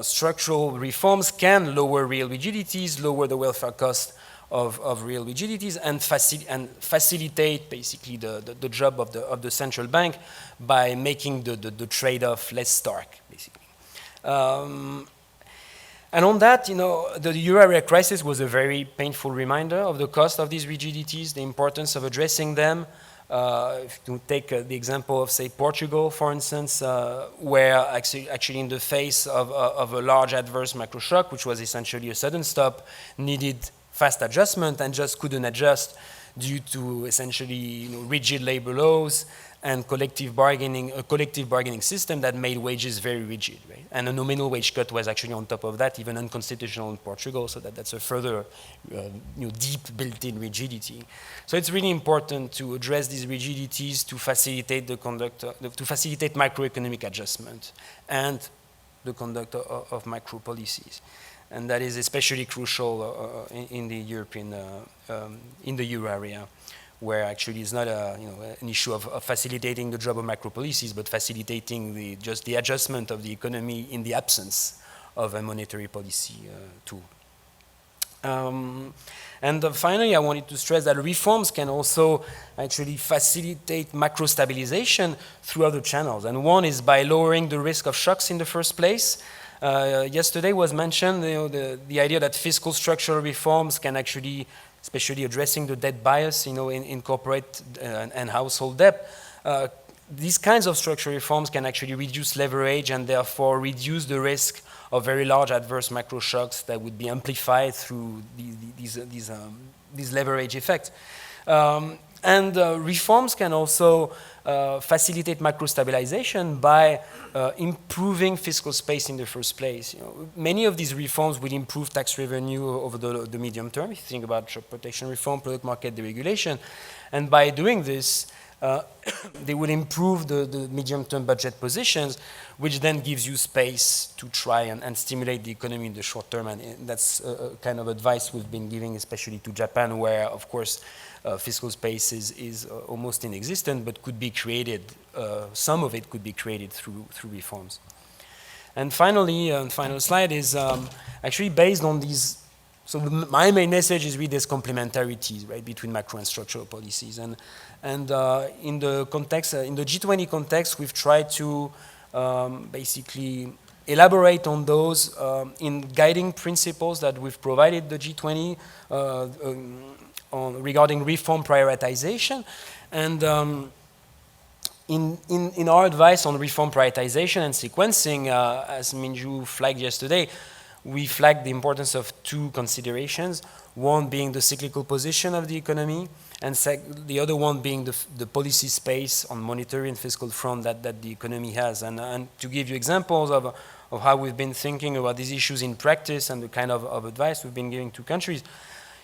structural reforms can lower real rigidities, lower the welfare cost of real rigidities, and facilitate basically the job of the central bank by making the trade-off less stark, basically. And on that, the euro area crisis was a very painful reminder of the cost of these rigidities, the importance of addressing them. If you take the example of, say, Portugal, for instance, where actually in the face of a large adverse macro shock, which was essentially a sudden stop, needed fast adjustment and just couldn't adjust due to essentially rigid labor laws and a collective bargaining system that made wages very rigid, right? And a nominal wage cut was actually on top of that, even unconstitutional in Portugal, so that's a further deep built-in rigidity. So it's really important to address these rigidities to facilitate to facilitate macroeconomic adjustment and the conduct of macro policies. And that is especially crucial in the European, in the euro area, where actually it's not an issue of facilitating the job of macro policies, but facilitating just the adjustment of the economy in the absence of a monetary policy tool. And finally, I wanted to stress that reforms can also actually facilitate macro stabilization through other channels. And one is by lowering the risk of shocks in the first place. Yesterday was mentioned the idea that fiscal structural reforms can actually, especially addressing the debt bias, in corporate and household debt. These kinds of structural reforms can actually reduce leverage and therefore reduce the risk of very large adverse macro shocks that would be amplified through these leverage effects. And reforms can also facilitate macro stabilization by improving fiscal space in the first place. Many of these reforms will improve tax revenue over the medium term. If you think about job protection reform, product market deregulation, and by doing this, they will improve the medium-term budget positions, which then gives you space to try and stimulate the economy in the short term. And that's a kind of advice we've been giving, especially to Japan, where, of course, fiscal space is almost inexistent, but could be created, some of it could be created through reforms. And finally, final slide is actually based on these. So my main message is really this complementarity, right, between macro and structural policies. And in the context, in the G20 context, we've tried to basically elaborate on those in guiding principles that we've provided the G20 regarding reform prioritization. And in our advice on reform prioritization and sequencing, as Minju flagged yesterday, we flagged the importance of two considerations, one being the cyclical position of the economy, and the other one being the policy space on monetary and fiscal front that the economy has. And to give you examples of how we've been thinking about these issues in practice and the kind of advice we've been giving to countries,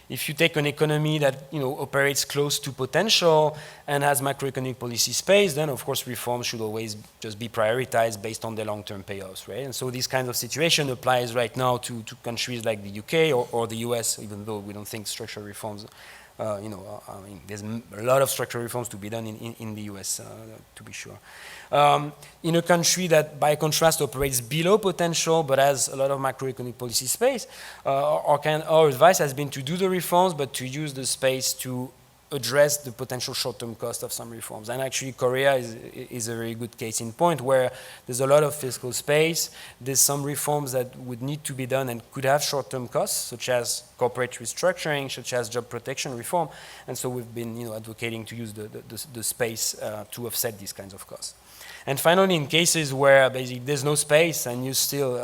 if you take an economy that operates close to potential and has macroeconomic policy space, then of course reforms should always just be prioritized based on the long-term payoffs, right? And so this kind of situation applies right now to countries like the UK or the US, even though we don't think structural reforms, I mean, there's a lot of structural reforms to be done in the US, to be sure. In a country that, by contrast, operates below potential but has a lot of macroeconomic policy space, our advice has been to do the reforms, but to use the space to address the potential short-term cost of some reforms. And actually, Korea is a very good case in point, where there's a lot of fiscal space. There's some reforms that would need to be done and could have short-term costs, such as corporate restructuring, such as job protection reform. And so we've been advocating to use the space to offset these kinds of costs. And finally, in cases where basically there's no space and you're still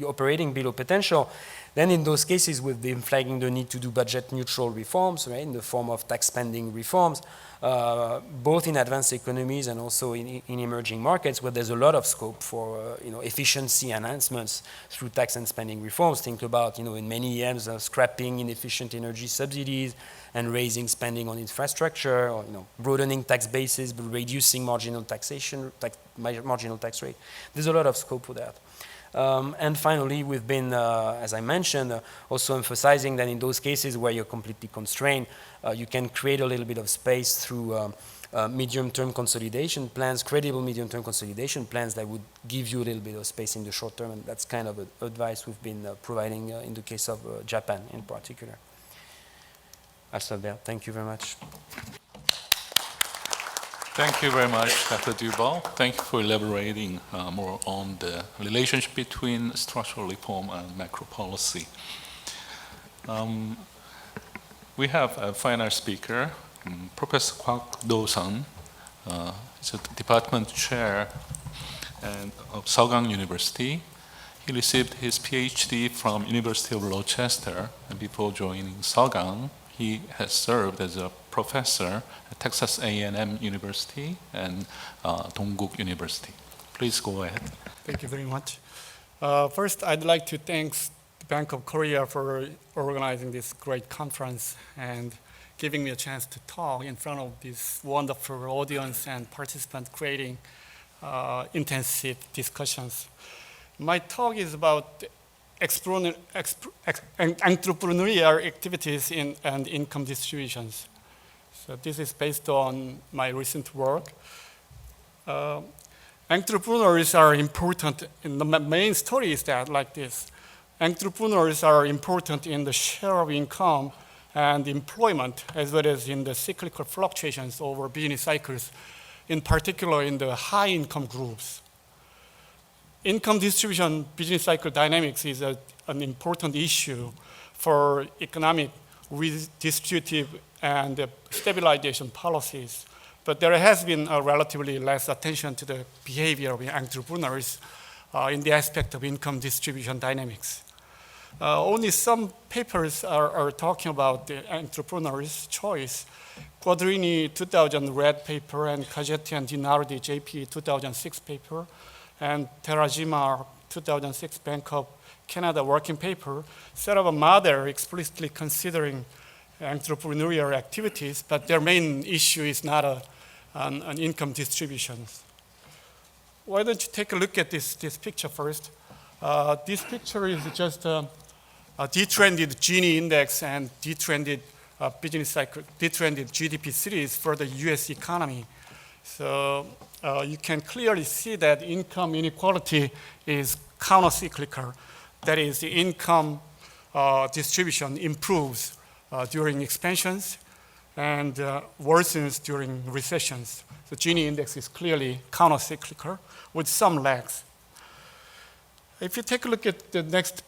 operating below potential, then in those cases, we've been flagging the need to do budget-neutral reforms, right, in the form of tax spending reforms, both in advanced economies and also in emerging markets, where there's a lot of scope for efficiency enhancements through tax and spending reforms. Think about, in many EMs, scrapping inefficient energy subsidies and raising spending on infrastructure, or broadening tax bases but reducing marginal taxation, marginal tax rate. There's a lot of scope for that. And finally, we've been, as I mentioned, also emphasizing that in those cases where you're completely constrained, you can create a little bit of space through medium-term consolidation plans, credible medium-term consolidation plans that would give you a little bit of space in the short term, and that's kind of advice we've been providing in the case of Japan in particular. I'll stop there. Thank you very much. Thank you very much, Dr. Duval. Thank you for elaborating more on the relationship between structural reform and macro policy. We have a final speaker, Professor Kwak Do-sun. He's a department chair of Sogang University. He received his PhD from University of Rochester, and before joining Sogang, he has served as a professor at Texas A&M University and Dongguk University. Please go ahead. Thank you very much. First, I'd like to thank the Bank of Korea for organizing this great conference and giving me a chance to talk in front of this wonderful audience and participants, creating intensive discussions. My talk is about entrepreneurial activities and income distributions. So this is based on my recent work. Entrepreneurs are important, and the main story is that like this. Entrepreneurs are important in the share of income and employment, as well as in the cyclical fluctuations over business cycles, in particular in the high income groups. Income distribution business cycle dynamics is an important issue for economic redistributive and stabilization policies. But there has been a relatively less attention to the behavior of entrepreneurs in the aspect of income distribution dynamics. Only some papers are talking about the entrepreneur's choice. Quadrini 2000 red paper and Cagetti and DiNardi JP 2006 paper and Terajima 2006 Bank of Canada working paper set up a model explicitly considering entrepreneurial activities, but their main issue is not an income distribution. Why don't you take a look at this picture first? This picture is just a detrended Gini index and detrended business cycle, detrended GDP series for the US economy. So you can clearly see that income inequality is counter-cyclical. That is, the income distribution improves during expansions and worsens during recessions. The Gini index is clearly counter-cyclical with some lags. If you take a look at the next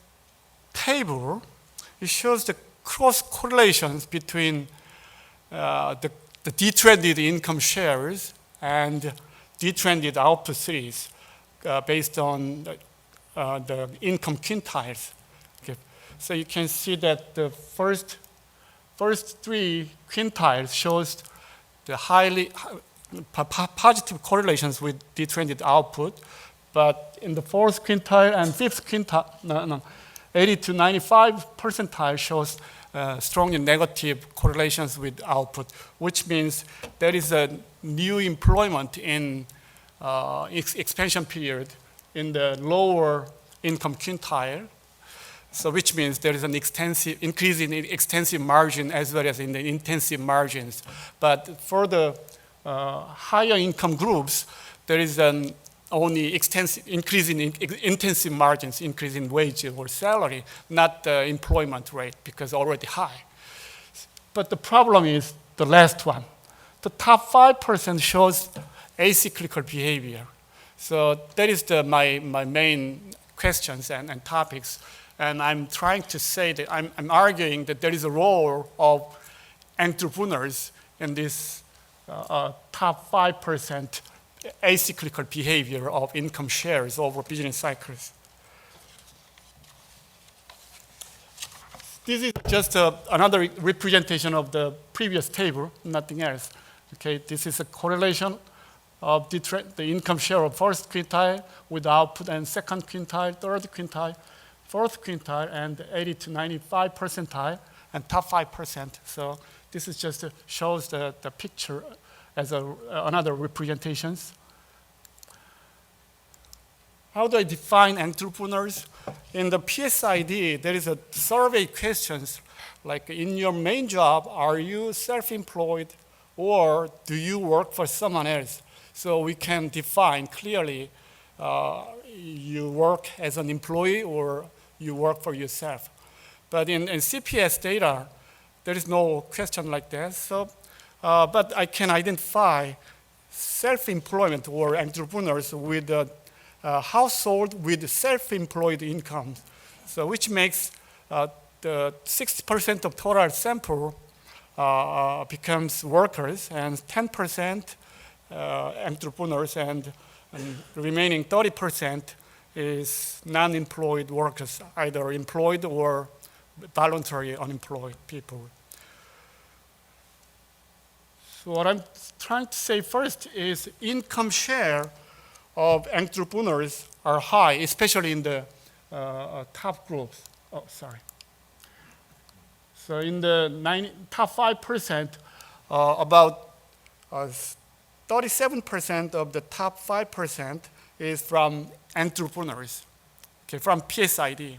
table, it shows the cross correlations between the detrended income shares and detrended output series based on the income quintiles. Okay. So you can see that the first three quintiles shows the highly positive correlations with detrended output, but in the fourth quintile and fifth quintile, 80 to 95 percentile shows strongly negative correlations with output, which means there is a new employment in expansion period in the lower income quintile. So which means there is an increase in extensive margin as well as in the intensive margins. But for the higher income groups, there is an only increase in intensive margins, increase in wage or salary, not the employment rate because already high. But the problem is the last one. The top 5% shows acyclical behavior. So that is my main questions and topics. And I'm trying to say that I'm arguing that there is a role of entrepreneurs in this top 5% acyclical behavior of income shares over business cycles. This is just another representation of the previous table, nothing else. Okay, this is a correlation of the income share of first quintile with output and second quintile, third quintile, fourth quintile, and 80 to 95 percentile, and top 5%. So this is just shows the picture as another representations. How do I define entrepreneurs? In the PSID, there is a survey questions like in your main job, are you self-employed or do you work for someone else? So we can define clearly you work as an employee or you work for yourself. But in CPS data, there is no question like that. So, but I can identify self-employment or entrepreneurs with a household with self-employed income. So which makes the 60% of total sample becomes workers and 10% entrepreneurs and the remaining 30% is non-employed workers, either employed or voluntary unemployed people. So what I'm trying to say first is income share of entrepreneurs are high, especially in the top groups. Oh, sorry. So in the top 5%, about 37% of the top 5% is from entrepreneurs, okay, from PSID.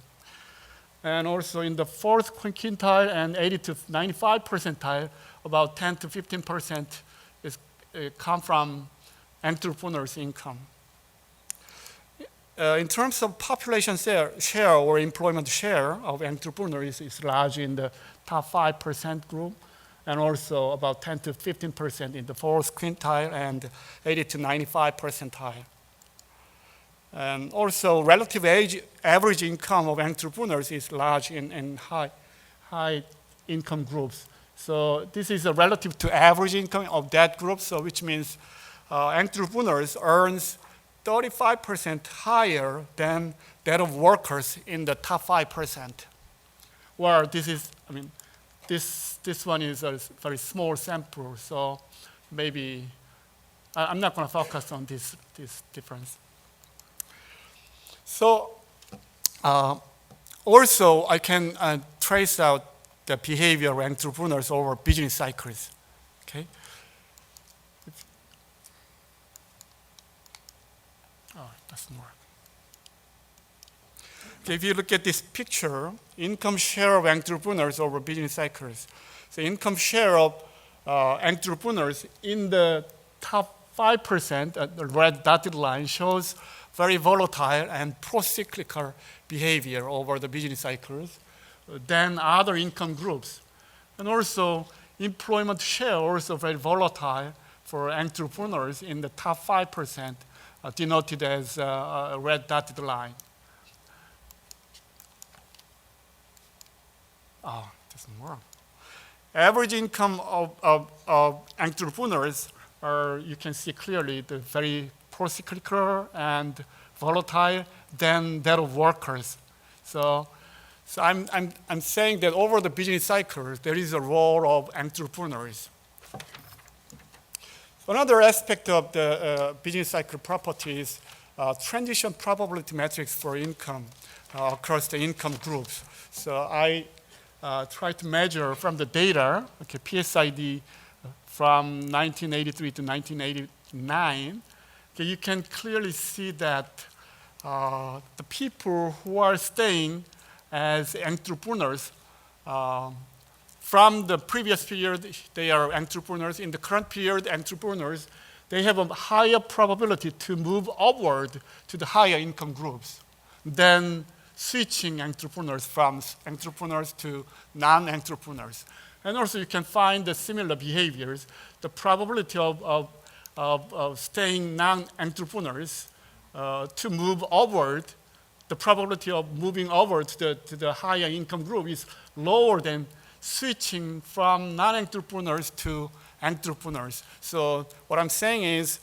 And also in the fourth quintile and 80 to 95 percentile, about 10 to 15% is come from entrepreneurs' income. In terms of population share or employment share of entrepreneurs is large in the top 5% group, and also about 10 to 15% in the fourth quintile and 80 to 95 percentile. And also relative average income of entrepreneurs is large in high income groups. So this is a relative to average income of that group, so which means entrepreneurs earns 35% higher than that of workers in the top 5%. Where this is, I mean, this one is a very small sample, so maybe I'm not going to focus on this difference. So also I can trace out the behavior of entrepreneurs over business cycles. Okay. Oh, it doesn't work. Okay, if you look at this picture, income share of entrepreneurs over business cycles. So income share of entrepreneurs in the top 5%, the red dotted line shows very volatile and pro-cyclical behavior over the business cycles than other income groups. And also employment share also very volatile for entrepreneurs in the top 5%, denoted as a red dotted line. Oh, it doesn't work. Average income of entrepreneurs are, you can see clearly, the very pro-cyclical and volatile than that of workers. So I'm saying that over the business cycle, there is a role of entrepreneurs. Another aspect of the business cycle property is transition probability metrics for income across the income groups. So I try to measure from the data, okay, PSID from 1983 to 1989, okay, you can clearly see that the people who are staying as entrepreneurs from the previous period, they are entrepreneurs. In the current period, entrepreneurs, they have a higher probability to move upward to the higher income groups than switching entrepreneurs from entrepreneurs to non-entrepreneurs. And also you can find the similar behaviors. The probability of staying non-entrepreneurs to move upward, the probability of moving upward to the higher income group is lower than switching from non-entrepreneurs to entrepreneurs. So what I'm saying is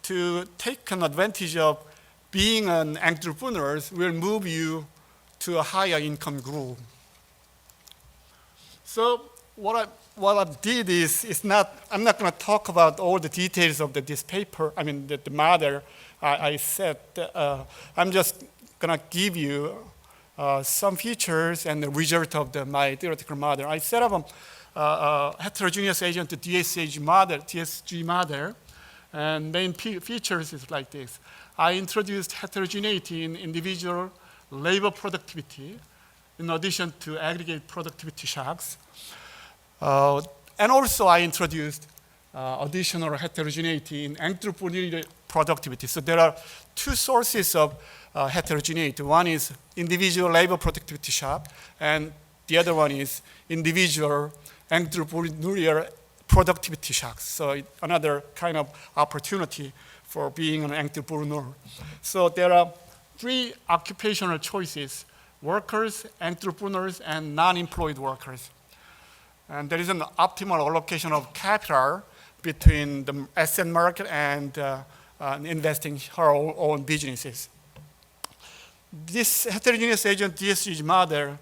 to take an advantage of being an entrepreneur will move you to a higher income group. So what I did is I'm not going to talk about all the details of this paper, I mean the model I said. I'm just going to give you some features and the result of my theoretical model. I set up a heterogeneous agent DSG model, and main features is like this. I introduced heterogeneity in individual labor productivity in addition to aggregate productivity shocks. And also I introduced additional heterogeneity in entrepreneurial productivity. So there are two sources of heterogeneity. One is individual labor productivity shock, and the other one is individual entrepreneurial productivity shocks. So another kind of opportunity for being an entrepreneur. So there are three occupational choices: workers, entrepreneurs, and non-employed workers. And there is an optimal allocation of capital between the asset market and investing her own businesses. This heterogeneous agent DSG model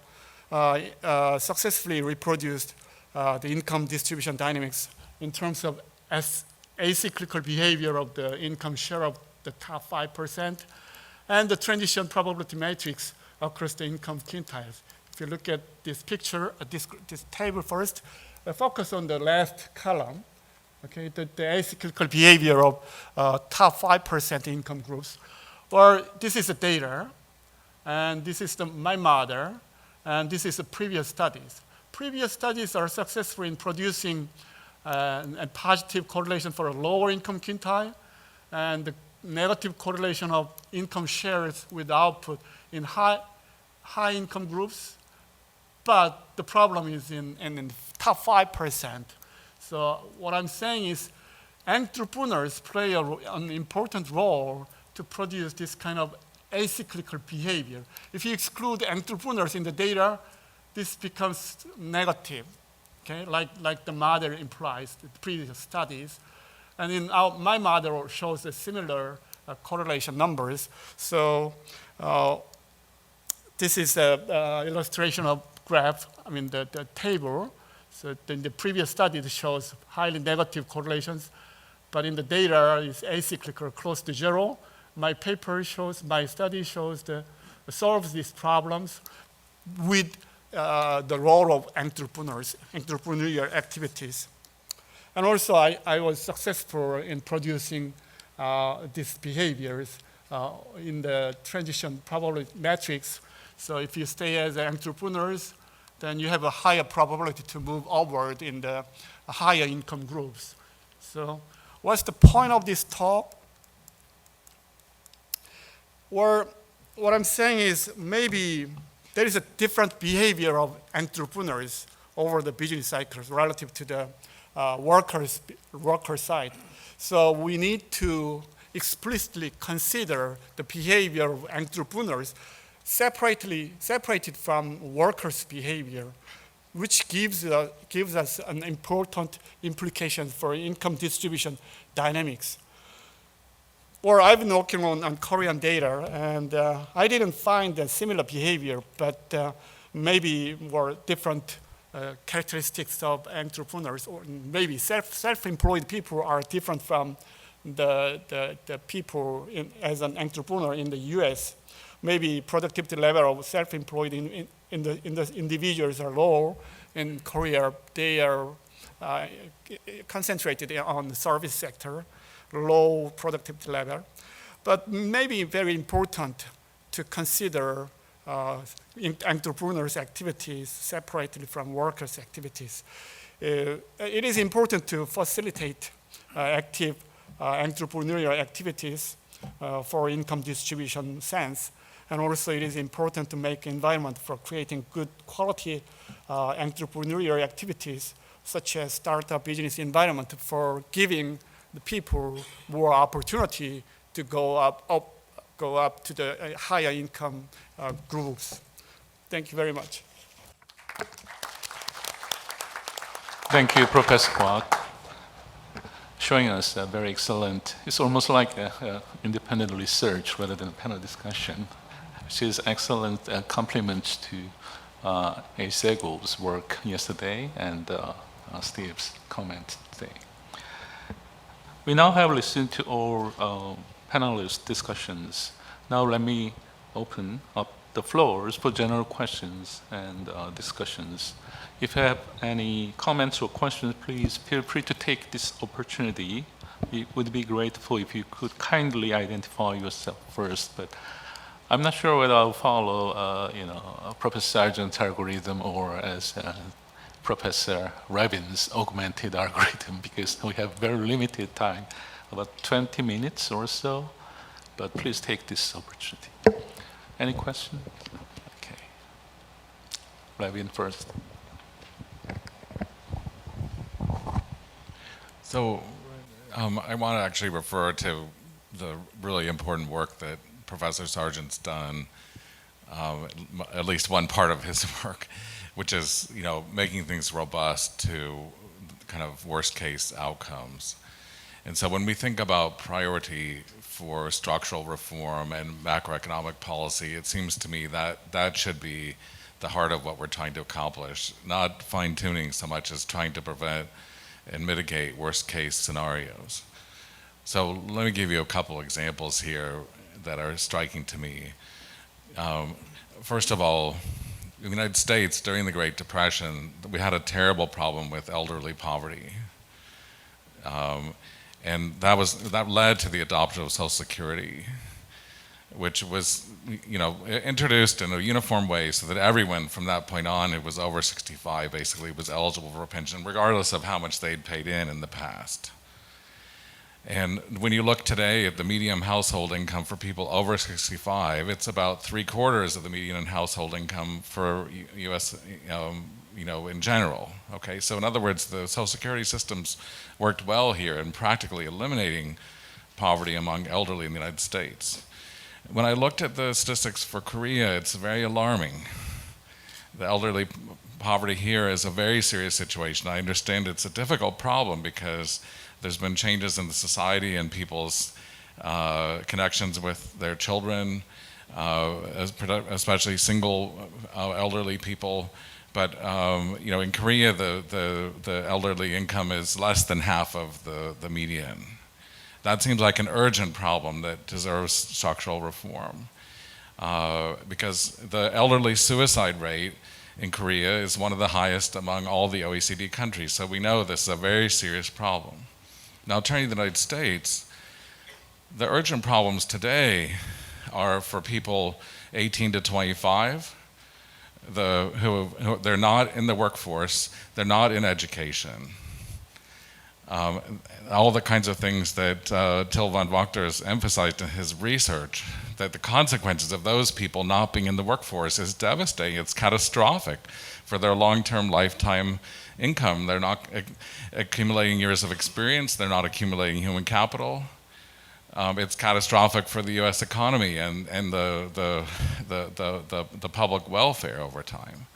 successfully reproduced the income distribution dynamics in terms of acyclical behavior of the income share of the top 5% and the transition probability matrix across the income quintiles. If you look at this picture, this table first, focus on the last column, okay, the acyclical behavior of top 5% income groups. Or this is the data, and this is my model, and this is the previous studies. Previous studies are successful in producing a positive correlation for a lower income quintile and the negative correlation of income shares with output in high income groups. But the problem is in the top 5%. So what I'm saying is entrepreneurs play an important role to produce this kind of acyclical behavior. If you exclude entrepreneurs in the data, this becomes negative, okay? Like the model implies, the previous studies. And in my model shows a similar correlation numbers. So this is an illustration of graph, I mean the table. So in the previous study, it shows highly negative correlations, but in the data, it's acyclical, close to zero. My study solves these problems with the role of entrepreneurial activities. And also, I was successful in producing these behaviors in the transition probability matrix. So if you stay as entrepreneurs, then you have a higher probability to move upward in the higher income groups. So what's the point of this talk? Or what I'm saying is maybe there is a different behavior of entrepreneurs over the business cycles relative to the worker side. So we need to explicitly consider the behavior of entrepreneurs separated from workers' behavior, which gives us an important implication for income distribution dynamics. Or I've been working on Korean data, and I didn't find a similar behavior, but maybe more different characteristics of entrepreneurs, or maybe self-employed people are different from the people as an entrepreneur in the US. Maybe productivity level of self-employed in the individuals are low. In Korea, they are concentrated on the service sector, low productivity level. But maybe very important to consider entrepreneurs' activities separately from workers' activities. It is important to facilitate active entrepreneurial activities for income distribution sense. And also it is important to make environment for creating good quality entrepreneurial activities, such as startup business environment for giving the people more opportunity to go up to the higher income groups. Thank you very much. Thank you, Professor Kwok, showing us a very excellent, it's almost like a independent research rather than a panel discussion, which is excellent complement to A. Sego's work yesterday and Steve's comment today. We now have listened to all panelist discussions. Now let me open up the floors for general questions and discussions. If you have any comments or questions, please feel free to take this opportunity. We would be grateful if you could kindly identify yourself first, but I'm not sure whether I'll follow Professor Sargent's algorithm or as Professor Rabin's augmented algorithm, because we have very limited time, about 20 minutes or so, but please take this opportunity. Any questions? Okay. Rabin first. So I want to actually refer to the really important work that Professor Sargent's done, at least one part of his work, which is making things robust to kind of worst case outcomes. And so when we think about priority for structural reform and macroeconomic policy, it seems to me that that should be the heart of what we're trying to accomplish, not fine-tuning so much as trying to prevent and mitigate worst case scenarios. So let me give you a couple examples here that are striking to me. First of all, in the United States, during the Great Depression, we had a terrible problem with elderly poverty. And that led to the adoption of Social Security, which was introduced in a uniform way so that everyone from that point on who was over 65 basically was eligible for a pension, regardless of how much they'd paid in the past. And when you look today at the median household income for people over 65, it's about 3/4 of the median household income for U.S. In general. Okay, so in other words, the Social Security systems worked well here in practically eliminating poverty among elderly in the United States. When I looked at the statistics for Korea, it's very alarming. The elderly poverty here is a very serious situation. I understand it's a difficult problem because there's been changes in the society and people's connections with their children, especially single elderly people. But in Korea, the elderly income is less than half of the median. That seems like an urgent problem that deserves structural reform, because the elderly suicide rate in Korea is one of the highest among all the OECD countries. So we know this is a very serious problem. Now, turning to the United States, the urgent problems today are for people 18 to 25, who they're not in the workforce, they're not in education. All the kinds of things that Till van Wachter has emphasized in his research, that the consequences of those people not being in the workforce is devastating. It's catastrophic for their long-term lifetime income. They're not accumulating years of experience, they're not accumulating human capital. It's catastrophic for the U.S. economy and the public welfare over time.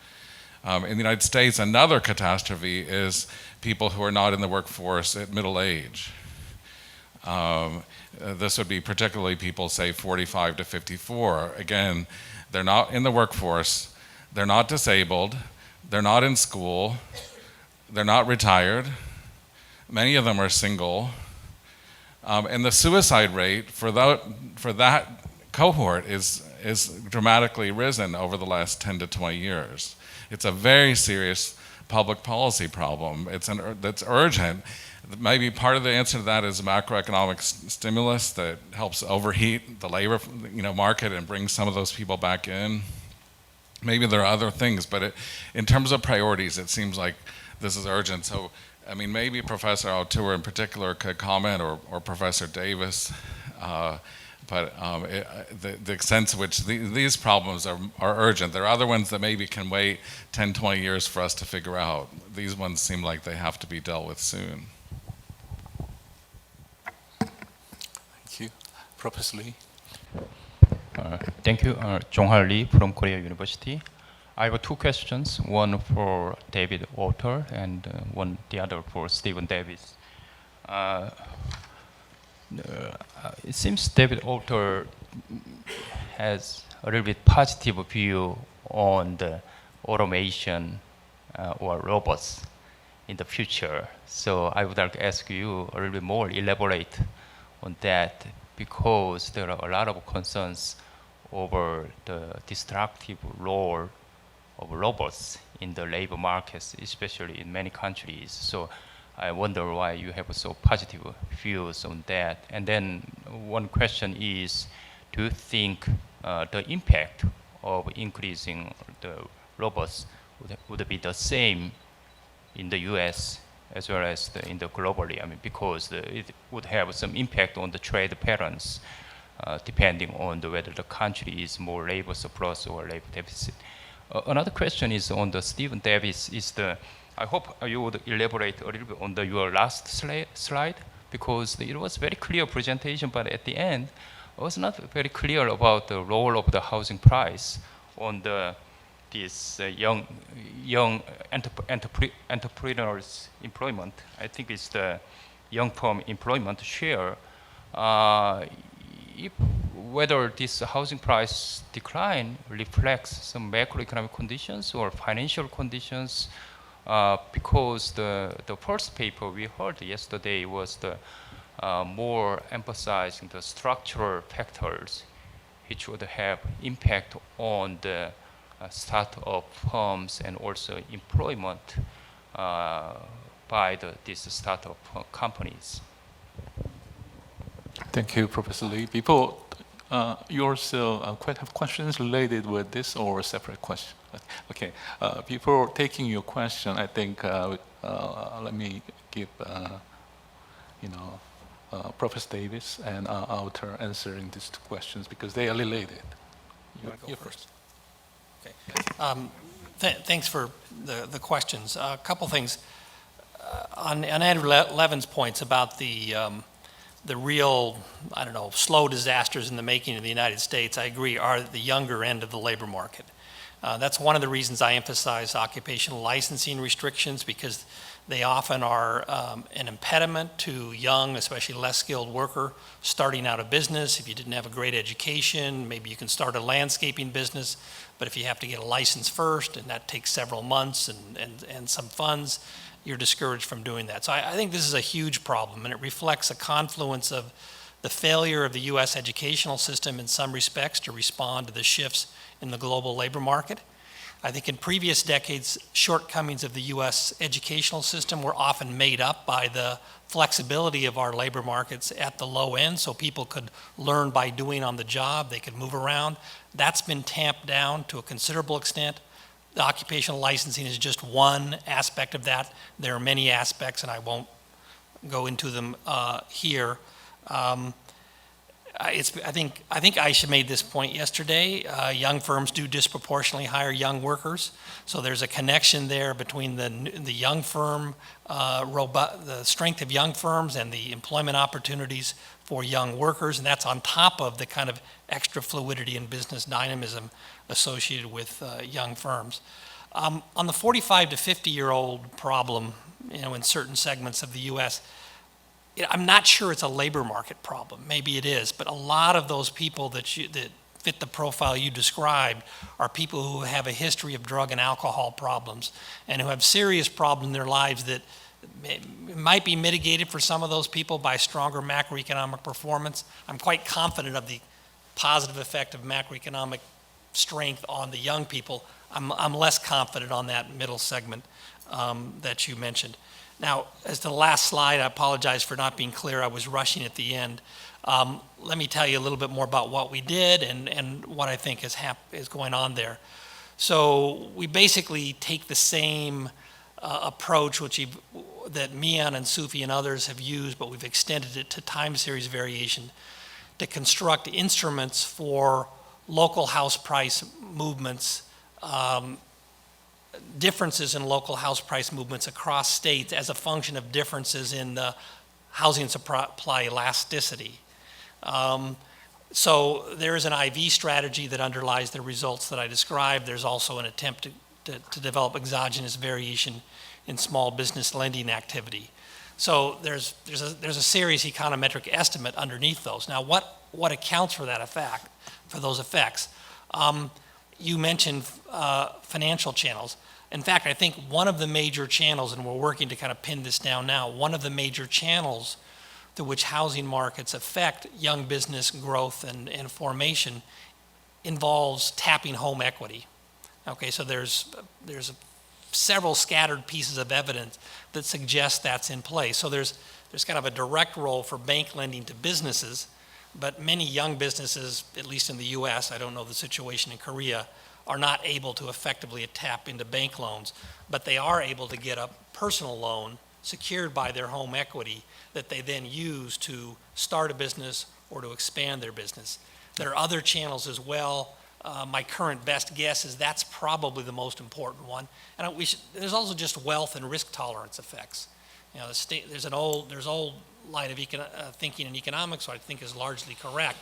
In the United States, another catastrophe is people who are not in the workforce at middle age. This would be particularly people, say, 45 to 54. Again, they're not in the workforce, they're not disabled, they're not in school, they're not retired, many of them are single, and the suicide rate for that cohort is is dramatically risen over the last 10 to 20 years. It's a very serious public policy problem. That's urgent. Maybe part of the answer to that is macroeconomic stimulus that helps overheat the labor market and bring some of those people back in. Maybe there are other things, but in terms of priorities, it seems like this is urgent. So, I mean, maybe Professor Autur in particular could comment, or Professor Davis, but the extent to which these problems are urgent. There are other ones that maybe can wait 10, 20 years for us to figure out. These ones seem like they have to be dealt with soon. Thank you. Professor Lee. Thank you. Jong-Har Lee from Korea University. I have two questions, one for David Autur and the other for Stephen Davis. It seems David Autur has a little bit positive view on the automation or robots in the future. So I would like to ask you a little bit more elaborate on that, because there are a lot of concerns over the destructive role of robots in the labor markets, especially in many countries. So I wonder why you have so positive views on that. And then one question is, do you think the impact of increasing the robots would be the same in the US as well as in the globally? I mean, because it would have some impact on the trade patterns, depending on whether the country is more labor surplus or labor deficit. Another question is on the Stephen Davis. I hope you would elaborate a little bit on your last slide, because it was very clear presentation, but at the end, it was not very clear about the role of the housing price on this young entrepreneurs employment. I think it's the young firm employment share. Whether this housing price decline reflects some macroeconomic conditions or financial conditions, because the first paper we heard yesterday was more emphasizing the structural factors which would have impact on the start-up firms and also employment by these startup companies. Thank you, Professor Lee. People, you also quite have questions related with this or a separate question? Okay. Before taking your question, I think let me give Professor Davis and Autur answering these two questions because they are related. You first. Okay. Thanks for the questions. A couple things. On Andrew Levin's points about the real, slow disasters in the making of the United States, I agree, are the younger end of the labor market. That's one of the reasons I emphasize occupational licensing restrictions, because they often are an impediment to young, especially less skilled worker starting out a business. If you didn't have a great education, maybe you can start a landscaping business, but if you have to get a license first, and that takes several months and some funds, you're discouraged from doing that. So I think this is a huge problem, and it reflects a confluence of the failure of the U.S. educational system in some respects to respond to the shifts in the global labor market. I think in previous decades, shortcomings of the U.S. educational system were often made up by the flexibility of our labor markets at the low end, so people could learn by doing on the job, they could move around. That's been tamped down to a considerable extent. The occupational licensing is just one aspect of that. There are many aspects, and I won't go into them here. I think Aisha made this point yesterday. Young firms do disproportionately hire young workers, so there's a connection there between the young firm, the strength of young firms and the employment opportunities for young workers, and that's on top of the kind of extra fluidity and business dynamism associated with young firms. On the 45 to 50-year-old problem, in certain segments of the U.S., I'm not sure it's a labor market problem. Maybe it is, but a lot of those people that fit the profile you described are people who have a history of drug and alcohol problems and who have serious problems in their lives that might be mitigated for some of those people by stronger macroeconomic performance. I'm quite confident of the positive effect of macroeconomic strength on the young people, I'm less confident on that middle segment that you mentioned. Now, as to the last slide, I apologize for not being clear. I was rushing at the end. Let me tell you a little bit more about what we did and what I think is going on there. So we basically take the same approach that Mian and Sufi and others have used, but we've extended it to time series variation to construct instruments for local house price movements, differences in local house price movements across states as a function of differences in the housing supply elasticity. So there is an IV strategy that underlies the results that I described. There's also an attempt to develop exogenous variation in small business lending activity. So there's a series econometric estimate underneath those. Now, what accounts for that effect, for those effects? You mentioned financial channels. In fact, I think one of the major channels, and we're working to kind of pin this down now, one of the major channels through which housing markets affect young business growth and formation involves tapping home equity. Okay, so there's several scattered pieces of evidence that suggest that's in place. So there's kind of a direct role for bank lending to businesses, but many young businesses, at least in the US, I don't know the situation in Korea, are not able to effectively tap into bank loans, but they are able to get a personal loan secured by their home equity that they then use to start a business or to expand their business. There are other channels as well. My current best guess is that's probably the most important one. And there's also just wealth and risk tolerance effects. You know, there's old line of thinking in economics, which I think is largely correct,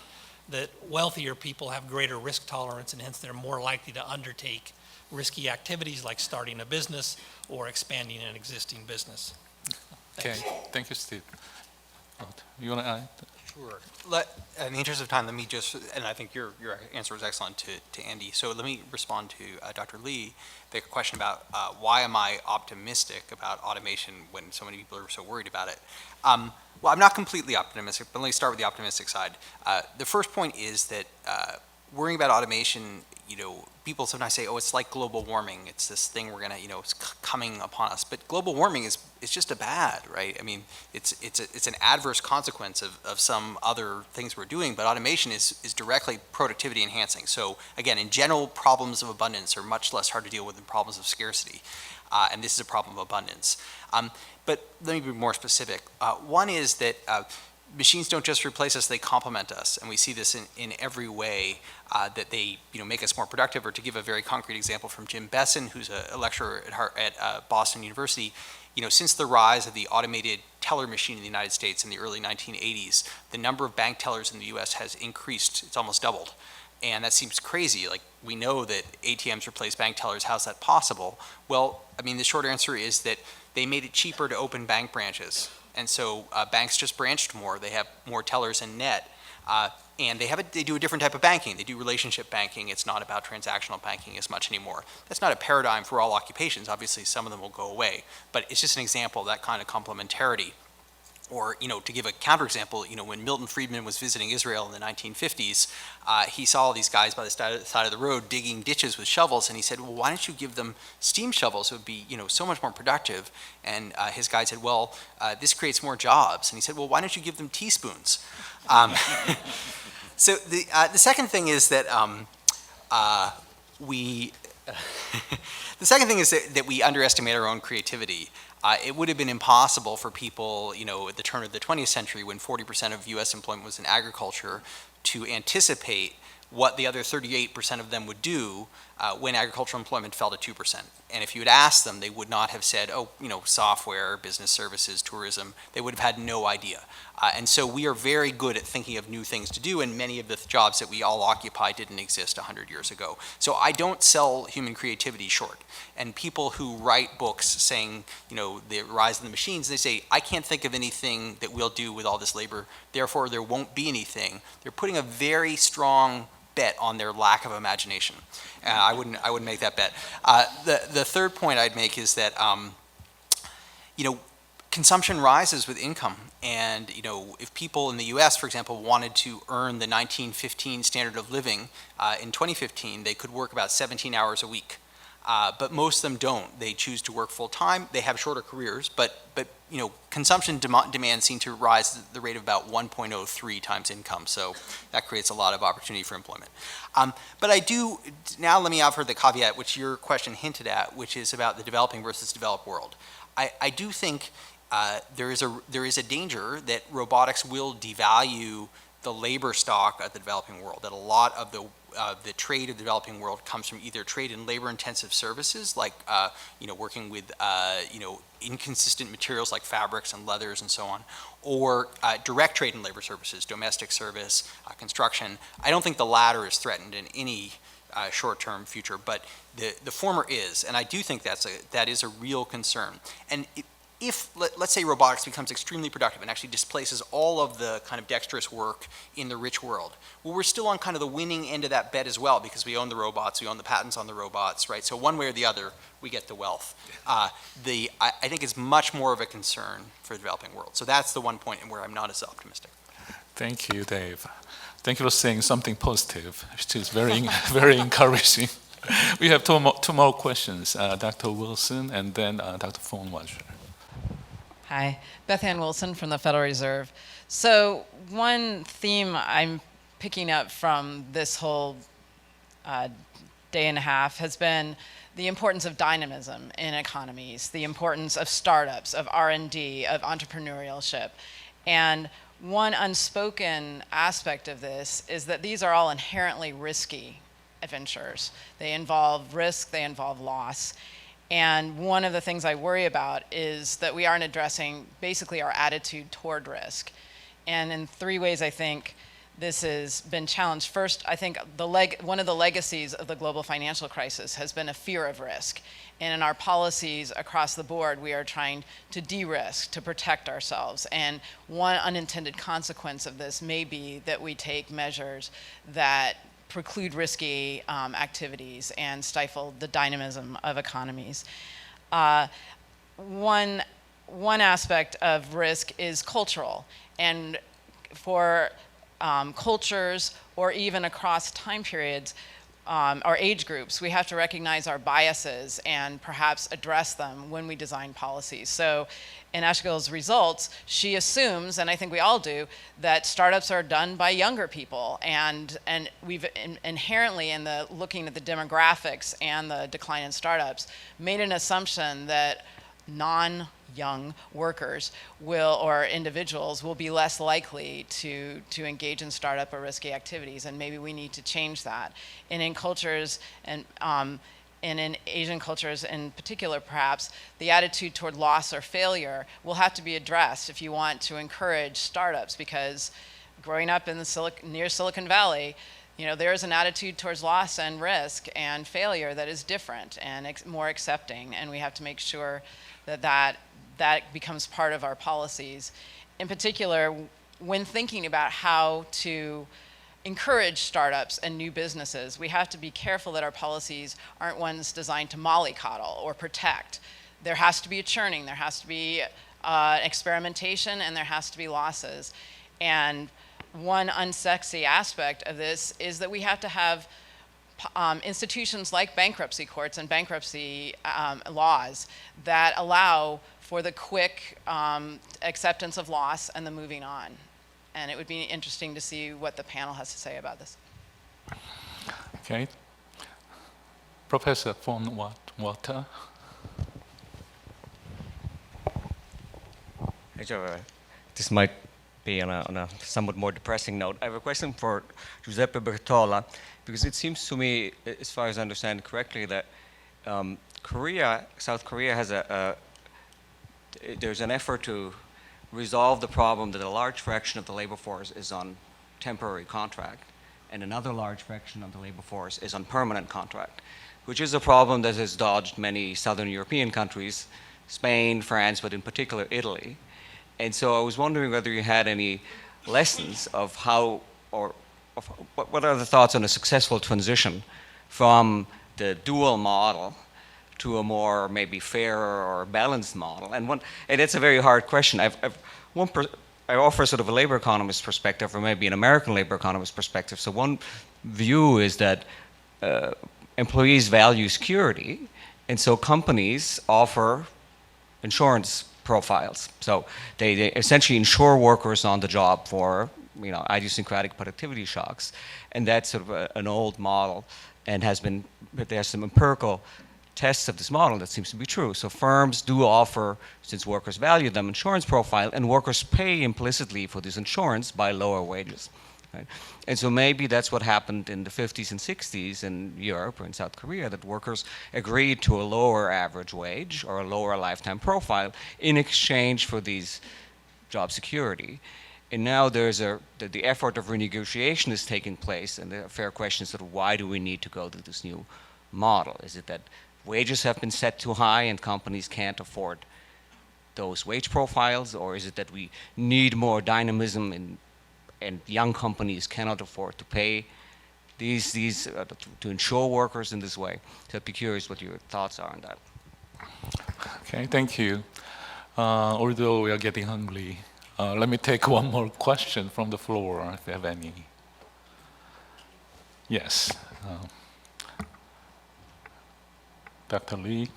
that wealthier people have greater risk tolerance and hence they're more likely to undertake risky activities like starting a business or expanding an existing business. Okay, thank you, Steve. You want to add? Sure. In the interest of time, let me just, and I think your answer was excellent to Andy, so let me respond to Dr. Lee, the question about why am I optimistic about automation when so many people are so worried about it. Well, I'm not completely optimistic, but let me start with the optimistic side. The first point is that worrying about automation, you know, people sometimes say, oh, it's like global warming. It's this thing we're gonna, you know, it's coming upon us. But global warming is just a bad, right? I mean, it's an adverse consequence of some other things we're doing, but automation is directly productivity enhancing. So again, in general, problems of abundance are much less hard to deal with than problems of scarcity. And this is a problem of abundance. But let me be more specific. One is that machines don't just replace us, they complement us. And we see this in every way that they, you know, make us more productive. Or to give a very concrete example from Jim Besson, who's a lecturer at Boston University, you know, since the rise of the automated teller machine in the United States in the early 1980s, the number of bank tellers in the US has increased. It's almost doubled. And that seems crazy. Like, we know that ATMs replace bank tellers. How's that possible? Well, I mean, the short answer is that they made it cheaper to open bank branches. And so banks just branched more. They have more tellers in net. And they do a different type of banking. They do relationship banking. It's not about transactional banking as much anymore. That's not a paradigm for all occupations. Obviously, some of them will go away. But it's just an example of that kind of complementarity. Or, you know, to give a counterexample, you know, when Milton Friedman was visiting Israel in the 1950s, he saw all these guys by the side of the road digging ditches with shovels, and he said, well, why don't you give them steam shovels? It would be, you know, so much more productive. And his guide said, well, this creates more jobs. And he said, well, why don't you give them teaspoons? So the second thing is that the second thing is that we underestimate our own creativity. It would have been impossible for people, you know, at the turn of the 20th century when 40% of US employment was in agriculture to anticipate what the other 38% of them would do when agricultural employment fell to 2%. And if you had asked them, they would not have said, oh, you know, software, business services, tourism. They would have had no idea. And so we are very good at thinking of new things to do, and many of the jobs that we all occupy didn't exist 100 years ago. So I don't sell human creativity short. And people who write books saying, you know, the rise of the machines, they say, I can't think of anything that we'll do with all this labor, therefore there won't be anything. They're putting a very strong bet on their lack of imagination. I wouldn't make that bet. The third point I'd make is that, you know, consumption rises with income. And, if people in the US, for example, wanted to earn the 1915 standard of living in 2015, they could work about 17 hours a week. But most of them don't. They choose to work full time. They have shorter careers, but consumption demand seem to rise at the rate of about 1.03 times income. So that creates a lot of opportunity for employment. But now let me offer the caveat, which your question hinted at, which is about the developing versus developed world. I do think there is a danger that robotics will devalue the labor stock of the developing world, that a lot of the trade of the developing world comes from either trade in labor-intensive services, like working with inconsistent materials like fabrics and leathers and so on, or direct trade in labor services, domestic service, construction. I don't think the latter is threatened in any short-term future, but the former is, and I do think that is a real concern. And if, let's say, robotics becomes extremely productive and actually displaces all of the kind of dexterous work in the rich world, well, we're still on kind of the winning end of that bet as well, because we own the robots, we own the patents on the robots, right? So one way or the other, we get the wealth. I think it's much more of a concern for the developing world. So that's the one point where I'm not as optimistic. Thank you, Dave. Thank you for saying something positive, which is very, very encouraging. We have two more questions, Dr. Wilson and then Dr. Fohnwasser. Hi, Beth Ann Wilson from the Federal Reserve. So one theme I'm picking up from this whole day and a half has been the importance of dynamism in economies, the importance of startups, of R&D, of entrepreneurship. And one unspoken aspect of this is that these are all inherently risky ventures. They involve risk, they involve loss. And one of the things I worry about is that we aren't addressing basically our attitude toward risk. And in three ways, I think this has been challenged. First, I think one of the legacies of the global financial crisis has been a fear of risk. And in our policies across the board, we are trying to de-risk, to protect ourselves. And one unintended consequence of this may be that we take measures that preclude risky activities and stifle the dynamism of economies. One aspect of risk is cultural, and for cultures or even across time periods or age groups, we have to recognize our biases and perhaps address them when we design policies. So in Ashgill's results, she assumes, and I think we all do, that startups are done by younger people. And we've inherently, in the looking at the demographics and the decline in startups, made an assumption that non-young workers or individuals will be less likely to engage in startup or risky activities, and maybe we need to change that. And in cultures and in Asian cultures in particular, perhaps, the attitude toward loss or failure will have to be addressed if you want to encourage startups, because growing up in near Silicon Valley, there is an attitude towards loss and risk and failure that is different and more accepting, and we have to make sure that becomes part of our policies. In particular, when thinking about how to encourage startups and new businesses, we have to be careful that our policies aren't ones designed to mollycoddle or protect. There has to be a churning, there has to be experimentation, and there has to be losses. And one unsexy aspect of this is that we have to have institutions like bankruptcy courts and bankruptcy laws that allow for the quick acceptance of loss and the moving on. And it would be interesting to see what the panel has to say about this. Okay. Professor Fohnwasser. Hey, Joe. This might be on a somewhat more depressing note. I have a question for Giuseppe Bertola, because it seems to me, as far as I understand correctly, that South Korea has there's an effort to resolve the problem that a large fraction of the labor force is on temporary contract and another large fraction of the labor force is on permanent contract, which is a problem that has dodged many Southern European countries, Spain, France, but in particular Italy. And so I was wondering whether you had any lessons of how, or of what are the thoughts on a successful transition from the dual model to a more maybe fair or balanced model? And it's a very hard question. I offer sort of a labor economist perspective, or maybe an American labor economist perspective. So one view is that employees value security, and so companies offer insurance profiles. So they essentially insure workers on the job for idiosyncratic productivity shocks, and that's sort of an old model, and there's some empirical tests of this model that seems to be true. So firms do offer, since workers value them, insurance profile, and workers pay implicitly for this insurance by lower wages. Right? And so maybe that's what happened in the 50s and 60s in Europe or in South Korea, that workers agreed to a lower average wage or a lower lifetime profile in exchange for these job security. And now there's the effort of renegotiation is taking place, and the fair question is sort of why do we need to go to this new model? Is it that wages have been set too high and companies can't afford those wage profiles, or is it that we need more dynamism and young companies cannot afford to pay to insure workers in this way? So I'd be curious what your thoughts are on that. Okay, thank you. Although we are getting hungry, let me take one more question from the floor, if you have any. Yes. Dr. Lee.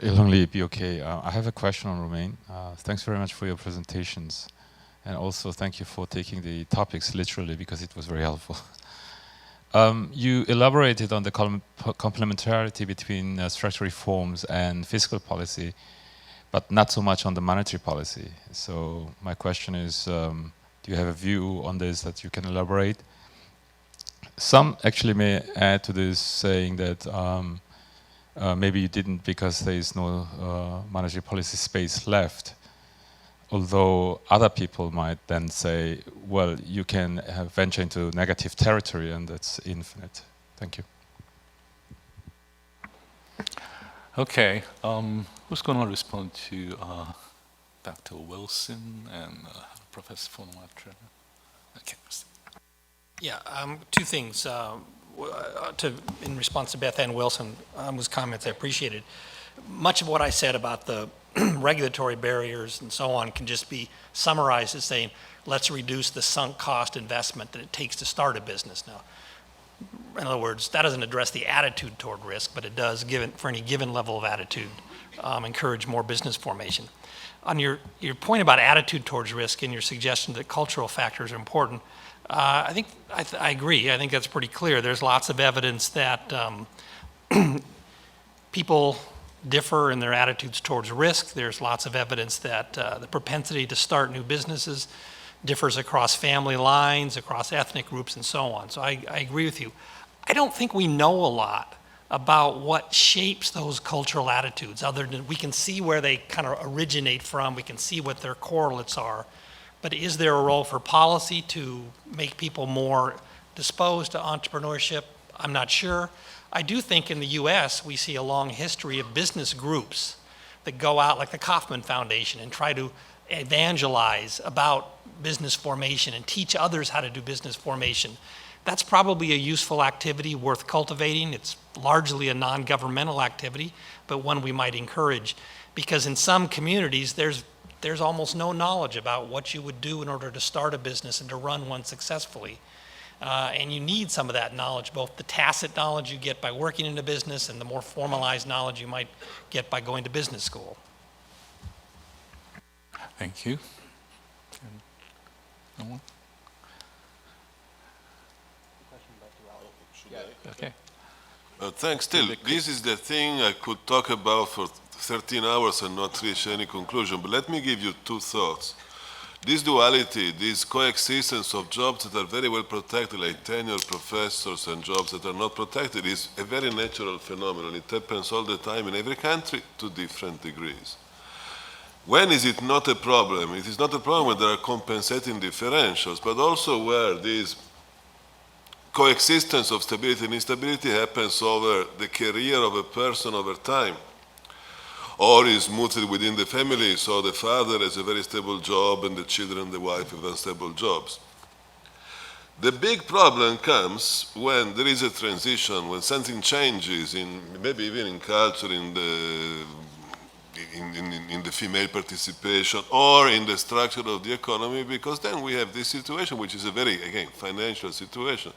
Ilhong Lee, BOK. I have a question on Romain. Thanks very much for your presentations. And also thank you for taking the topics literally, because it was very helpful. You elaborated on the complementarity between structural reforms and fiscal policy, but not so much on the monetary policy. So my question is, do you have a view on this that you can elaborate? Some actually may add to this, saying that maybe you didn't because there is no monetary policy space left. Although other people might then say, well, you can venture into negative territory and that's infinite. Thank you. Okay, who's going to respond to Dr. Wilson and Professor von Matra? Okay. Yeah, two things. In response to Beth Ann Wilson's comments, I appreciated. Much of what I said about the regulatory barriers and so on can just be summarized as saying, let's reduce the sunk cost investment that it takes to start a business. Now, in other words, that doesn't address the attitude toward risk, but it does, for any given level of attitude, encourage more business formation. On your point about attitude towards risk and your suggestion that cultural factors are important, I think I agree. I think that's pretty clear. There's lots of evidence that people differ in their attitudes towards risk. There's lots of evidence that the propensity to start new businesses differs across family lines, across ethnic groups, and so on. So I agree with you. I don't think we know a lot about what shapes those cultural attitudes, other than we can see where they kind of originate from, we can see what their correlates are. But is there a role for policy to make people more disposed to entrepreneurship? I'm not sure. I do think in the US we see a long history of business groups that go out, like the Kauffman Foundation, and try to evangelize about business formation and teach others how to do business formation. That's probably a useful activity worth cultivating. It's largely a non-governmental activity, but one we might encourage, because in some communities there's almost no knowledge about what you would do in order to start a business and to run one successfully. And you need some of that knowledge, both the tacit knowledge you get by working in a business and the more formalized knowledge you might get by going to business school. Thank you. No one? Okay. Thanks. Still, this is the thing I could talk about for 13 hours and not reach any conclusion, but let me give you two thoughts. This duality, this coexistence of jobs that are very well protected, like tenured professors, and jobs that are not protected, is a very natural phenomenon. It happens all the time in every country to different degrees. When is it not a problem? It is not a problem when there are compensating differentials, but also where this coexistence of stability and instability happens over the career of a person over time, or is mooted within the family, so the father has a very stable job and the children and the wife have unstable jobs. The big problem comes when there is a transition, when something changes in maybe even in culture, in the female participation, or in the structure of the economy, because then we have this situation, which is a very, again, financial situation,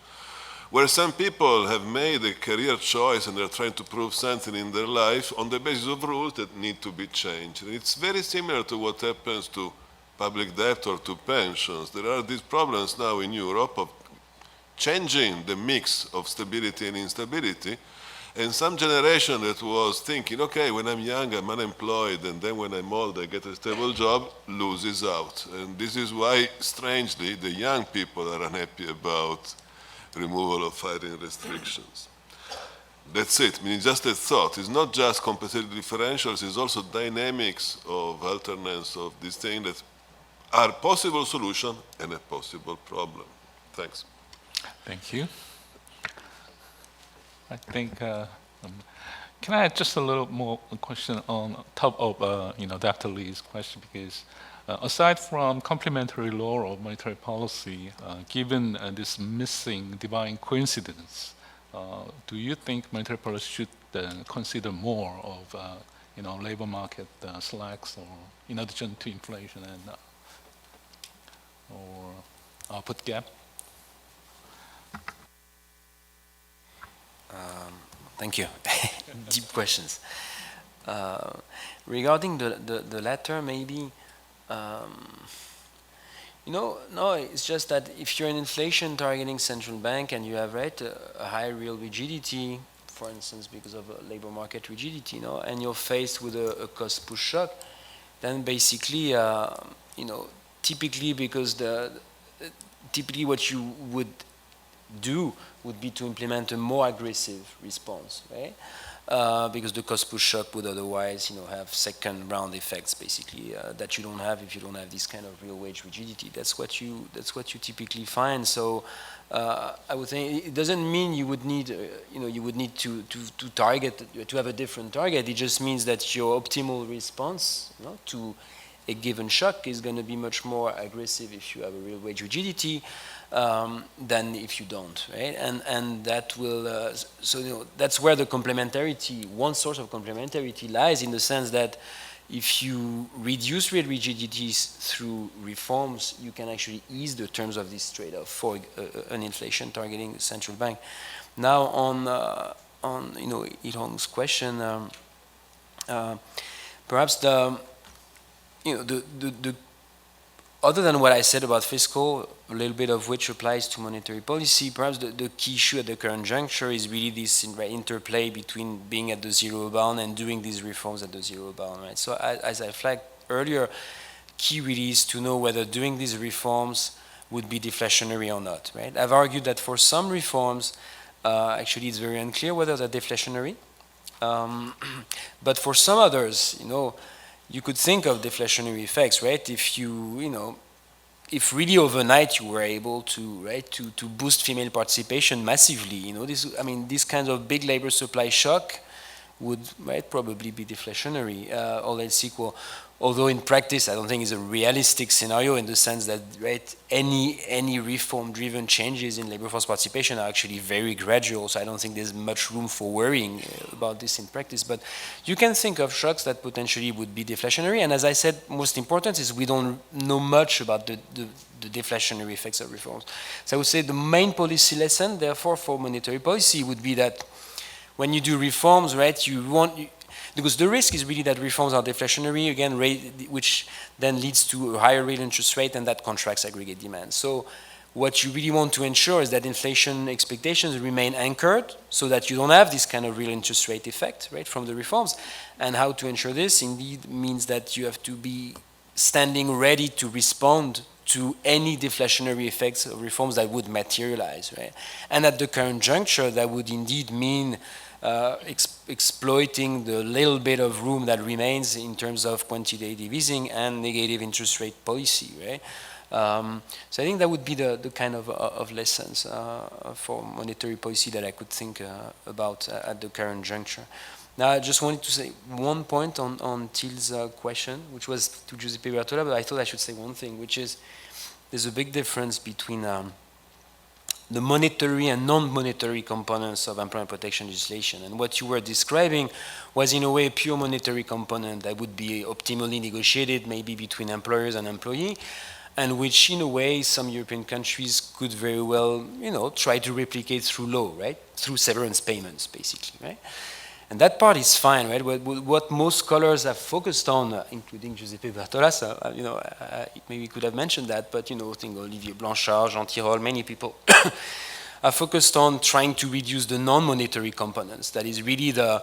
where some people have made a career choice and they're trying to prove something in their life on the basis of rules that need to be changed. And it's very similar to what happens to public debt or to pensions. There are these problems now in Europe of changing the mix of stability and instability, and some generation that was thinking, okay, when I'm young, I'm unemployed, and then when I'm old, I get a stable job, loses out. And this is why, strangely, the young people are unhappy about removal of firing restrictions. That's it. I mean, it's just a thought. It's not just compensated differentials, it's also dynamics of alternance of these things that are possible solution and a possible problem. Thanks. Thank you. I think, can I add just a little more question on top of Dr. Lee's question, because aside from complementary law or monetary policy, given this missing divine coincidence, do you think monetary policy should consider more of labor market slacks, or in addition to inflation and or output gap? Thank you. Deep questions. Regarding the latter, maybe, no, it's just that if you're an inflation targeting central bank and you have a high real rigidity, for instance, because of labor market rigidity, and you're faced with a cost push shock, then basically, typically because typically what you would do would be to implement a more aggressive response, right? Because the cost push shock would otherwise, have second round effects, basically, that you don't have if you don't have this kind of real wage rigidity. That's what you typically find. So I would think it doesn't mean you would need, to target, to have a different target. It just means that your optimal response, to a given shock is going to be much more aggressive if you have a real wage rigidity than if you don't, right? And that will, that's where the complementarity, one source of complementarity lies, in the sense that if you reduce real rigidities through reforms, you can actually ease the terms of this trade-off for an inflation targeting central bank. Now on Ilhong's question, perhaps the other than what I said about fiscal, a little bit of which applies to monetary policy, perhaps the key issue at the current juncture is really this interplay between being at the zero bound and doing these reforms at the zero bound, right? So as I flagged earlier, key really is to know whether doing these reforms would be deflationary or not, right? I've argued that for some reforms, actually it's very unclear whether they're deflationary. But for some others, you could think of deflationary effects, right? If if really overnight you were able to boost female participation massively, this kind of big labor supply shock would probably be deflationary, all else equal. Although in practice, I don't think it's a realistic scenario, in the sense that any reform-driven changes in labor force participation are actually very gradual. So I don't think there's much room for worrying about this in practice. But you can think of shocks that potentially would be deflationary. And as I said, most important is we don't know much about the deflationary effects of reforms. So I would say the main policy lesson, therefore, for monetary policy would be that when you do reforms, because the risk is really that reforms are deflationary, again, which then leads to a higher real interest rate, and that contracts aggregate demand. So what you really want to ensure is that inflation expectations remain anchored, so that you don't have this kind of real interest rate effect, from the reforms. And how to ensure this indeed means that you have to be standing ready to respond to any deflationary effects of reforms that would materialize, right? And at the current juncture, that would indeed mean exploiting the little bit of room that remains in terms of quantitative easing and negative interest rate policy, right? So I think that would be the kind of lessons for monetary policy that I could think about at the current juncture. Now, I just wanted to say one point on Til's question, which was to Giuseppe Bertola, but I thought I should say one thing, which is there's a big difference between the monetary and non-monetary components of employment protection legislation. And what you were describing was in a way a pure monetary component that would be optimally negotiated maybe between employers and employee, and which in a way some European countries could very well, try to replicate through law, right? Through severance payments, basically, right? And that part is fine, right? What most scholars have focused on, including Giuseppe Bertolas, maybe could have mentioned that, but I think Olivier Blanchard, Jean Tirole, many people are focused on trying to reduce the non-monetary components. That is really the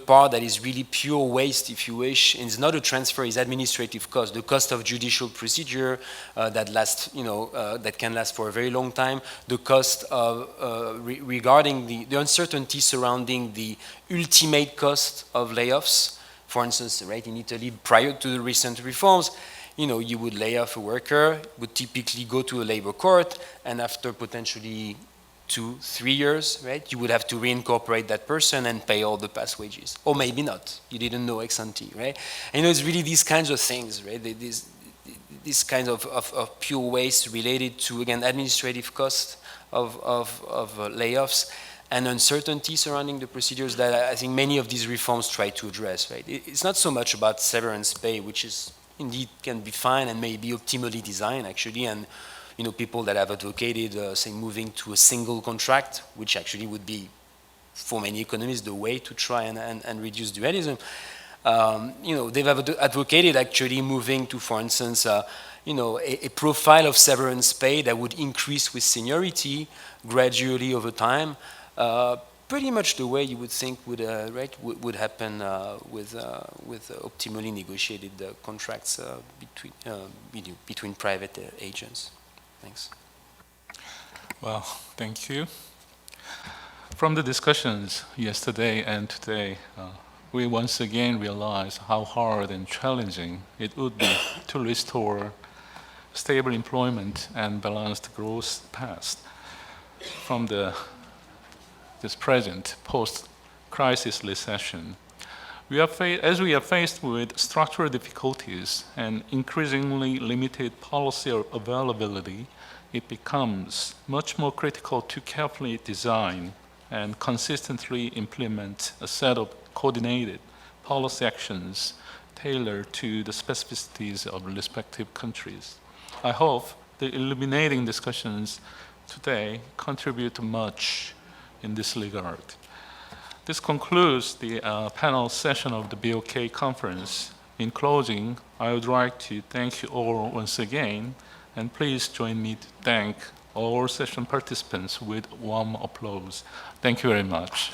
part that is really pure waste, if you wish. And it's not a transfer; it's administrative cost, the cost of judicial procedure that lasts, that can last for a very long time. The cost of regarding the uncertainty surrounding the ultimate cost of layoffs. For instance, right in Italy, prior to the recent reforms, you would lay off a worker, would typically go to a labor court, and after potentially 2-3 years, right, you would have to reincorporate that person and pay all the past wages. Or maybe not. You didn't know ex ante, right? And it's really these kinds of things, right? These kinds of pure waste related to, again, administrative cost of layoffs and uncertainty surrounding the procedures that I think many of these reforms try to address, right? It's not so much about severance pay, which is indeed can be fine and may be optimally designed, actually, and people that have advocated, say, moving to a single contract, which actually would be, for many economists, the way to try and reduce dualism. They've advocated actually moving to, for instance, a profile of severance pay that would increase with seniority gradually over time, pretty much the way you would think would happen with optimally negotiated contracts between private agents. Thanks. Well, thank you. From the discussions yesterday and today, we once again realize how hard and challenging it would be to restore stable employment and balanced growth path from this present post-crisis recession. As we are faced with structural difficulties and increasingly limited policy availability, it becomes much more critical to carefully design and consistently implement a set of coordinated policy actions tailored to the specificities of respective countries. I hope the illuminating discussions today contribute much in this regard. This concludes the panel session of the BOK conference. In closing, I would like to thank you all once again, and please join me to thank all session participants with warm applause. Thank you very much.